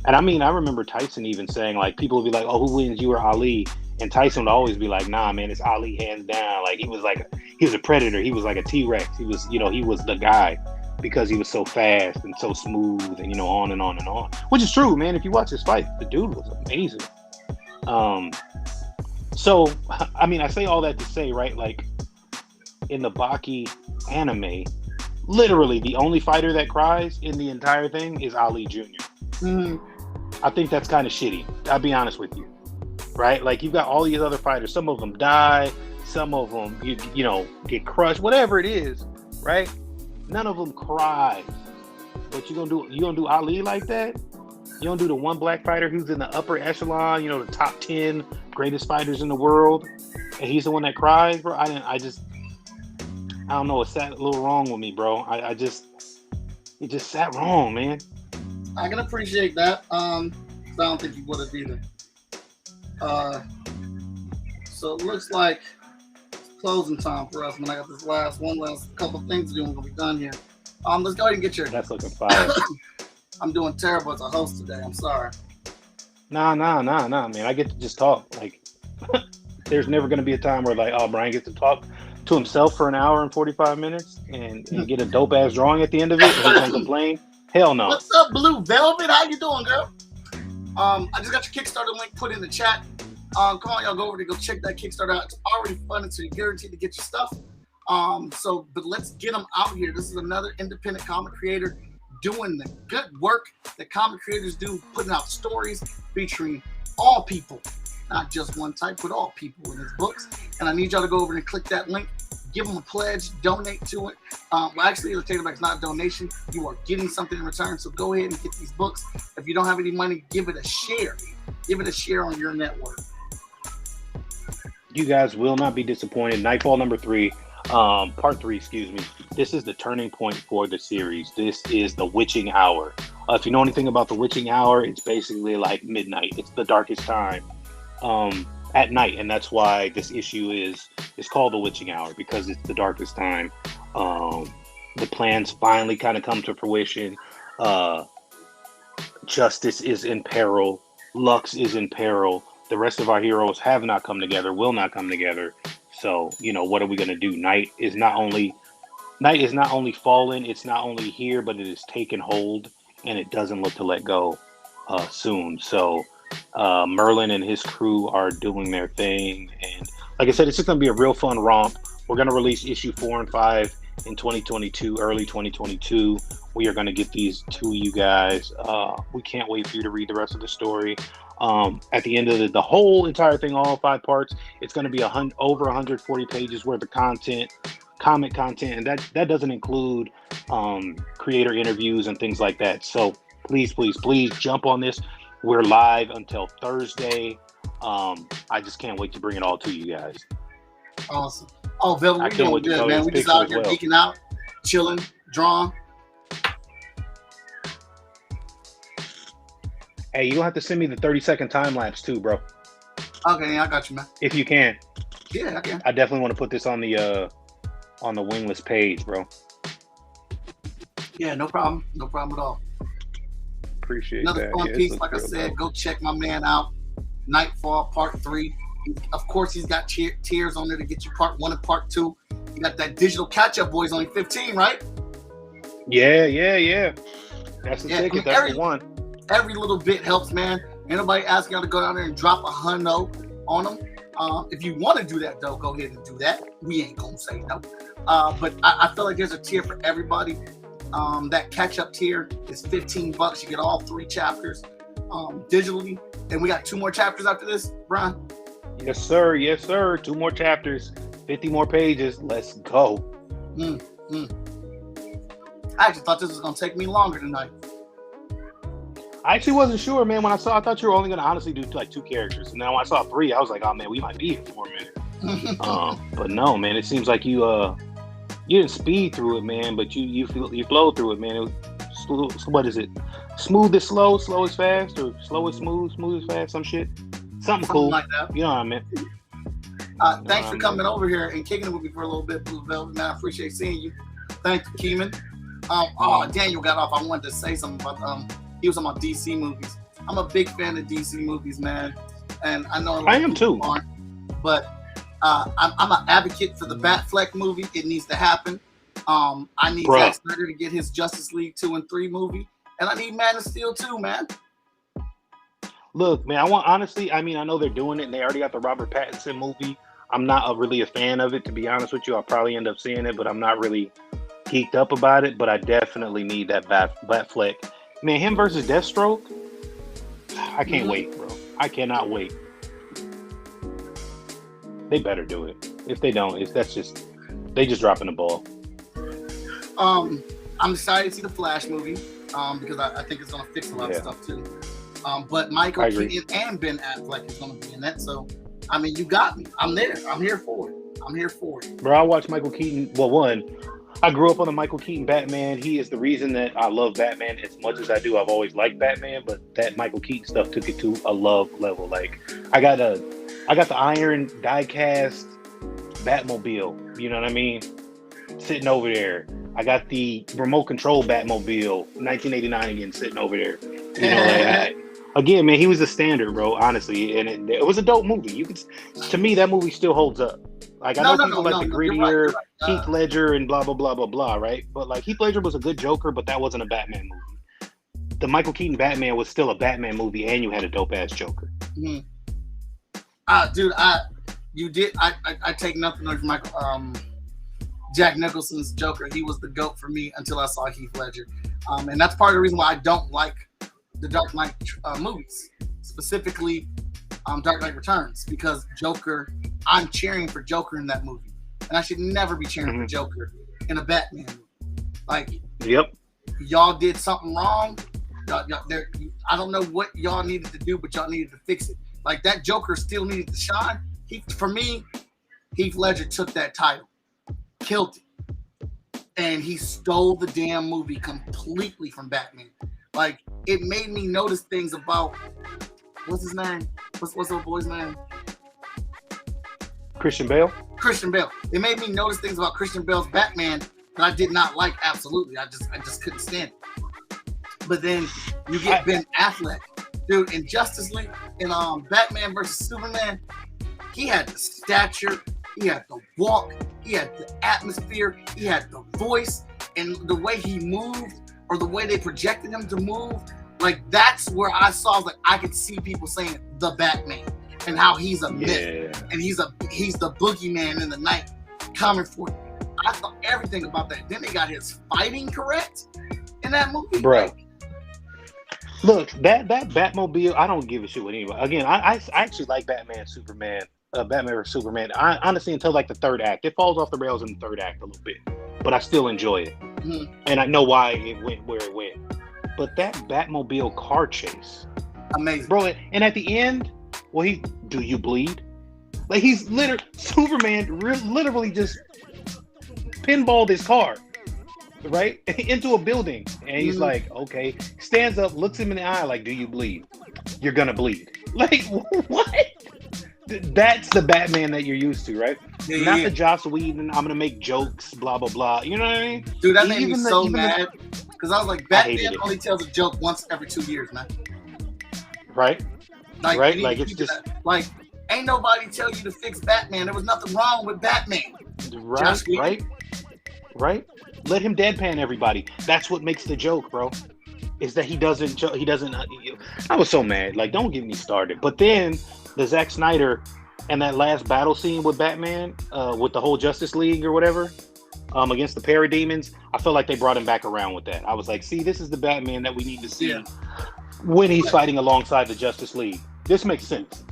And I mean, I remember Tyson even saying, like, people would be like, oh, who wins, you or Ali? And Tyson would always be like, nah, man, it's Ali hands down. Like, he was a predator. He was like a T-Rex. He was, you know, he was the guy. because he was so fast and so smooth, and on and on and on. Which is true, man. If you watch this fight, the dude was amazing. So I mean, I say all that to say, right? Like in the Baki anime, literally the only fighter that cries in the entire thing is Ali Jr. I think that's kind of shitty. I'll be honest with you, right? Like you've got all these other fighters. Some of them die. Some of them, get crushed. Whatever it is, right? None of them cry. But you gonna do Ali like that? You don't do the one black fighter who's in the upper echelon, the top 10 greatest fighters in the world, and he's the one that cries, bro. I don't know. It sat a little wrong with me, bro. It just sat wrong, man. I can appreciate that. I don't think you would have either. So it looks like it's closing time for us. When I got this last couple things to do, we're gonna be done here. Let's go ahead and get your. That's looking fire. I'm doing terrible as a host today. I'm sorry. Nah, man. I get to just talk. Like, there's never gonna be a time where Brian gets to talk to himself for an hour and 45 minutes and get a dope ass drawing at the end of it and he's gonna complain. Hell no. What's up, Blue Velvet? How you doing, girl? I just got your Kickstarter link put in the chat. Come on, y'all, go over to go check that Kickstarter out. It's already funded, so you're guaranteed to get your stuff. But let's get them out here. This is another independent comic creator doing the good work that comic creators do, putting out stories featuring all people, not just one type, but all people in his books. And I need y'all to go over and click that link, give them a pledge, donate to it. Well, actually, the take it back is not a donation. You are getting something in return. So go ahead and get these books. If you don't have any money, give it a share. Give it a share on your network. You guys will not be disappointed. Nightfall number 3. Part 3, excuse me. This is the turning point for the series. This is the witching hour. If you know anything about the witching hour, it's basically like midnight. It's the darkest time at night, and that's why this issue is called the witching hour, because it's the darkest time. The plans finally kind of come to fruition. Justice is in peril. Lux is in peril. The rest of our heroes have not come together, will not come together. So, what are we going to do? Night is not only fallen, it's not only here, but it is taken hold, and it doesn't look to let go soon. So Merlin and his crew are doing their thing. And like I said, it's just going to be a real fun romp. We're going to release issue 4 and 5 in 2022, early 2022. We are going to get these to you guys. We can't wait for you to read the rest of the story. At the end of the whole entire thing, all 5 parts, it's going to be over 140 pages worth of content, comic content, and that doesn't include creator interviews and things like that. So please jump on this. We're live until Thursday. I just can't wait to bring it all to you guys. Awesome. Oh, Velvet, we're doing good, man. We just out here geeking out, chilling, drawing. Hey, you don't have to send me the 30-second time lapse too, bro. Okay, yeah, I got you, man. If you can. Yeah, I can. I definitely want to put this on the wingless page, bro. Yeah, no problem. No problem at all. Appreciate Another that. fun piece, like I said, go check my man out. Nightfall Part 3. Of course, he's got tiers on there to get you Part 1 and Part 2. You got that digital catch-up, boys, only 15, right? Yeah. That's the ticket. That's the one. Every little bit helps, man. Ain't nobody asking y'all to go down there and drop a hundo on them. If you want to do that, though, go ahead and do that. We ain't gonna say no. But I feel like there's a tier for everybody. That catch-up tier is $15. You get all 3 chapters digitally. And we got 2 more chapters after this, Brian? Yes, sir. 2 more chapters, 50 more pages. Let's go. I actually thought this was gonna take me longer tonight. I actually wasn't sure, man. I thought you were only gonna honestly do like 2 characters, and then when I saw 3, I was like, oh man, we might be here for a minute. But no, man, it seems like you didn't speed through it, man, but you flowed through it, man. It was, what is it? Smooth is slow, slow is fast, or slow is smooth, smooth is fast, some shit. Something cool like that. You know what I mean? Thanks for coming over here and kicking it with me for a little bit, Blue Velvet. Man, I appreciate seeing you. Thank you, Keeman. Daniel got off. I wanted to say something about he was talking about DC movies. I'm a big fan of DC movies, man, and I know a lot of people aren't, but I'm an advocate for the Batfleck movie. It needs to happen. I need Zack Snyder to get his Justice League 2 and 3 movie, and I need Man of Steel 2, man. Look, man, honestly, I mean, I know they're doing it, and they already got the Robert Pattinson movie. I'm not really a fan of it, to be honest with you. I'll probably end up seeing it, but I'm not really geeked up about it. But I definitely need that Batfleck. Man, him versus Deathstroke, I can't wait, bro. I cannot wait. They better do it. If they don't, they just dropping the ball. I'm excited to see the Flash movie because I think it's gonna fix a lot of stuff too. But Michael Keaton and Ben Affleck is gonna be in that. So, I mean, you got me. I'm there. I'm here for it. Bro, I watched Michael Keaton. Well, I grew up on the Michael Keaton Batman. He is the reason that I love Batman as much as I do. I've always liked Batman, but that Michael Keaton stuff took it to a love level. Like, I got the iron die-cast Batmobile. You know what I mean? Sitting over there. I got the remote control Batmobile, 1989 again, sitting over there. You know, again, man, he was a standard, bro. Honestly, and it was a dope movie. To me, that movie still holds up. Like, I know people like the grittier Heath Ledger and blah blah blah blah blah, right? But like, Heath Ledger was a good Joker, but that wasn't a Batman movie. The Michael Keaton Batman was still a Batman movie, and you had a dope ass Joker. Mm-hmm. Dude, I take nothing away from Michael. Jack Nicholson's Joker, he was the GOAT for me until I saw Heath Ledger. And that's part of the reason why I don't like the Dark Knight movies, specifically Dark Knight Returns, because Joker, I'm cheering for Joker in that movie. And I should never be cheering for Joker in a Batman movie. Like, y'all did something wrong. I don't know what y'all needed to do, but y'all needed to fix it. Like, that Joker still needed to shine. For me, Heath Ledger took that title. Killed it, and he stole the damn movie completely from Batman. Like, it made me notice things about what's his name? What's the boy's name? Christian Bale. It made me notice things about Christian Bale's Batman that I did not like. Absolutely, I just couldn't stand it. But then you get Ben Affleck, dude, in Justice League, in Batman versus Superman. He had the stature, he had the walk, he had the atmosphere, he had the voice, and the way he moved, or the way they projected him to move, like, that's where I saw, like, I could see people saying the Batman and how he's a myth, and he's the boogeyman in the night coming for you. I thought everything about that. Then they got his fighting correct in that movie, bro. Like, look, that Batmobile, I don't give a shit with anybody. Again, I actually like Batman vs Superman. I honestly, until like the third act, it falls off the rails in the third act a little bit, but I still enjoy it, and I know why it went where it went. But that Batmobile car chase, amazing, bro. And at the end, do you bleed? Like, he's Superman literally just pinballed his car right into a building, and he's like, okay, stands up, looks him in the eye, like, do you bleed? You're gonna bleed. Like, what? That's the Batman that you're used to, right? Not the Joss Whedon, I'm gonna make jokes, blah blah blah. You know what I mean? Dude, that made me so mad, because I was like, Batman only tells a joke once every 2 years, man. Right? Like, right? Like, it's just like, ain't nobody tell you to fix Batman. There was nothing wrong with Batman. Right? Let him deadpan everybody. That's what makes the joke, bro. Is that he doesn't. I was so mad. Like, don't get me started. But then the Zack Snyder and that last battle scene with Batman, with the whole Justice League or whatever, against the Parademons, I felt like they brought him back around with that. I was like, see, this is the Batman that we need to see when he's fighting alongside the Justice League. This makes sense.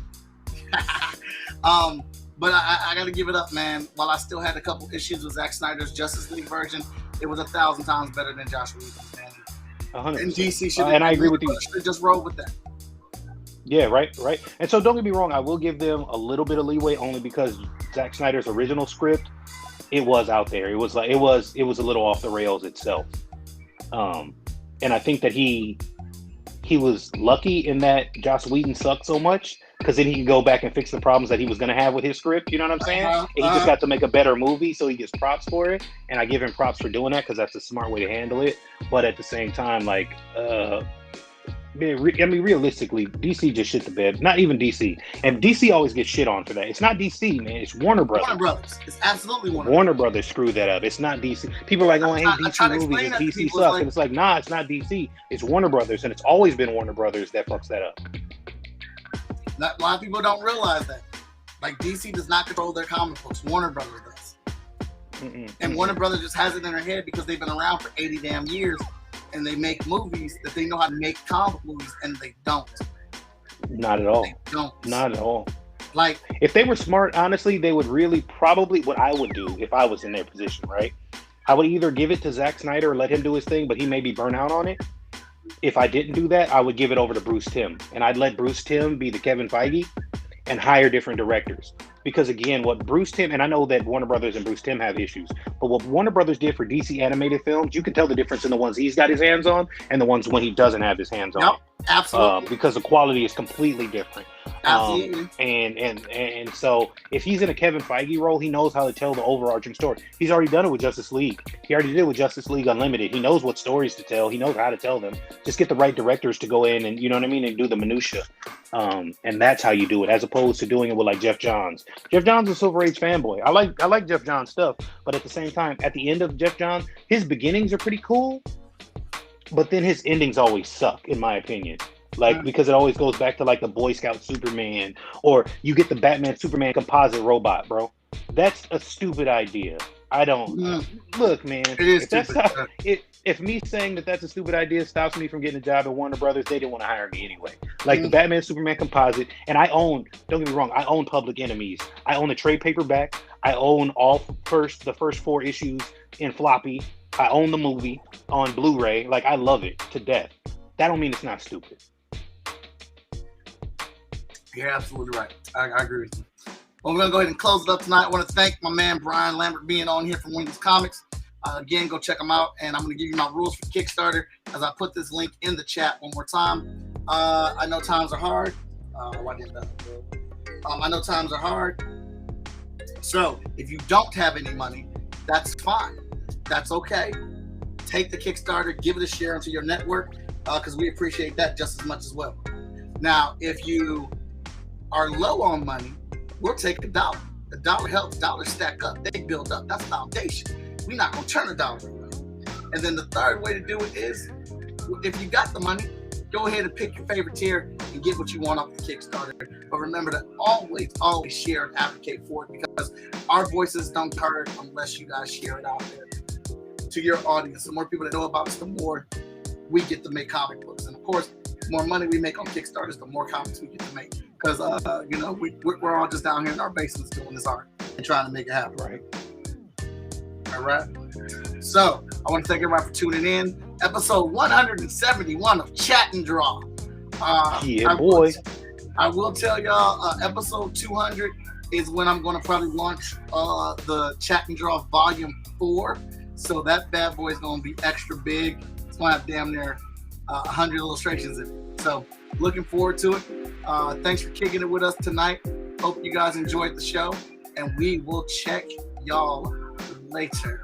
But I got to give it up, man. While I still had a couple issues with Zack Snyder's Justice League version, it was 1,000 times better than Josh Whedon's, man. 100%. And DC should and I agree with you. Just roll with that. Yeah, right. And so don't get me wrong, I will give them a little bit of leeway only because Zack Snyder's original script, it was out there. It was like it was a little off the rails itself. And I think that he was lucky in that Joss Whedon sucked so much, because then he could go back and fix the problems that he was going to have with his script. You know what I'm saying? And he just got to make a better movie, so he gets props for it. And I give him props for doing that, because that's a smart way to handle it. But at the same time, like, I mean, realistically, DC just shit the bed. Not even DC, and DC always gets shit on for that. It's not DC, man. It's Warner Brothers. Warner Brothers. It's absolutely Warner Brothers screwed that up. It's not DC. People are like, oh, I hate DC movies. And DC sucks, and it's like, nah, it's not DC. It's Warner Brothers, and it's always been Warner Brothers that fucks that up. A lot of people don't realize that. Like, DC does not control their comic books. Warner Brothers does. And Warner Brothers just has it in their head because they've been around for 80 damn years, and they make movies that they know how to make comic movies, and they don't. Not at all. They don't. Not at all. Like, if they were smart, honestly, they would really probably, what I would do if I was in their position, right? I would either give it to Zack Snyder or let him do his thing, but he may be burnt out on it. If I didn't do that, I would give it over to Bruce Timm, and I'd let Bruce Timm be the Kevin Feige and hire different directors. Because again, what Bruce Timm, and I know that Warner Brothers and Bruce Timm have issues, but what Warner Brothers did for DC animated films, you can tell the difference in the ones he's got his hands on and the ones when he doesn't have his hands on. Yep, absolutely. Because the quality is completely different. Absolutely. And so if he's in a Kevin Feige role, he knows how to tell the overarching story. He's already done it with Justice League. He already did it with Justice League Unlimited. He knows what stories to tell. He knows how to tell them. Just get the right directors to go in and, you know what I mean, and do the minutia. And that's how you do it, as opposed to doing it with like Jeff Johns. Jeff Johns is a Silver Age fanboy. I like Jeff Johns stuff, but at the same time, at the end of Jeff Johns, his beginnings are pretty cool, but then his endings always suck, in my opinion. Like, because it always goes back to like the Boy Scout Superman, or you get the Batman Superman composite robot, bro. That's a stupid idea. I don't look, man. It is stupid. If me saying that that's a stupid idea stops me from getting a job at Warner Brothers, they didn't want to hire me anyway. Like the Batman Superman composite, and I own. Don't get me wrong, I own Public Enemies. I own the trade paperback. I own the first 4 issues in floppy. I own the movie on Blu-ray. Like, I love it to death. That don't mean it's not stupid. You're absolutely right. I agree with you. Well, we're going to go ahead and close it up tonight. I want to thank my man, Brian Lambert, being on here from Windows Comics. Again, go check them out. And I'm going to give you my rules for Kickstarter as I put this link in the chat one more time. I know times are hard. I know times are hard. So if you don't have any money, that's fine. That's okay. Take the Kickstarter, give it a share into your network, because we appreciate that just as much as well. Now, if you are low on money, we'll take $1. $1 helps. Dollars stack up. They build up. That's foundation. We're not going to turn $1 away. And then the third way to do it is, if you got the money, go ahead and pick your favorite tier and get what you want off the Kickstarter. But remember to always share and advocate for it, because our voices don't get heard unless you guys share it out there to your audience. The more people that know about us, the more we get to make comic books. And of course, the more money we make on Kickstarters, the more comics we get to make. Because, we're all just down here in our basements doing this art and trying to make it happen. Right. All right. So I want to thank everybody for tuning in. Episode 171 of Chat and Draw. Boy. I will tell y'all, episode 200 is when I'm going to probably launch the Chat and Draw Volume 4. So that bad boy is going to be extra big. It's going to have damn near 100 illustrations in it. So looking forward to it. Thanks for kicking it with us tonight. Hope you guys enjoyed the show, and we will check y'all later.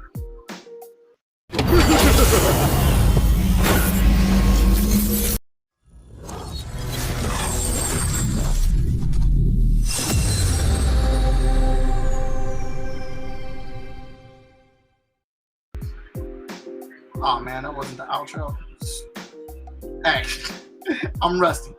Oh man, that wasn't the outro. Hey, I'm rusty.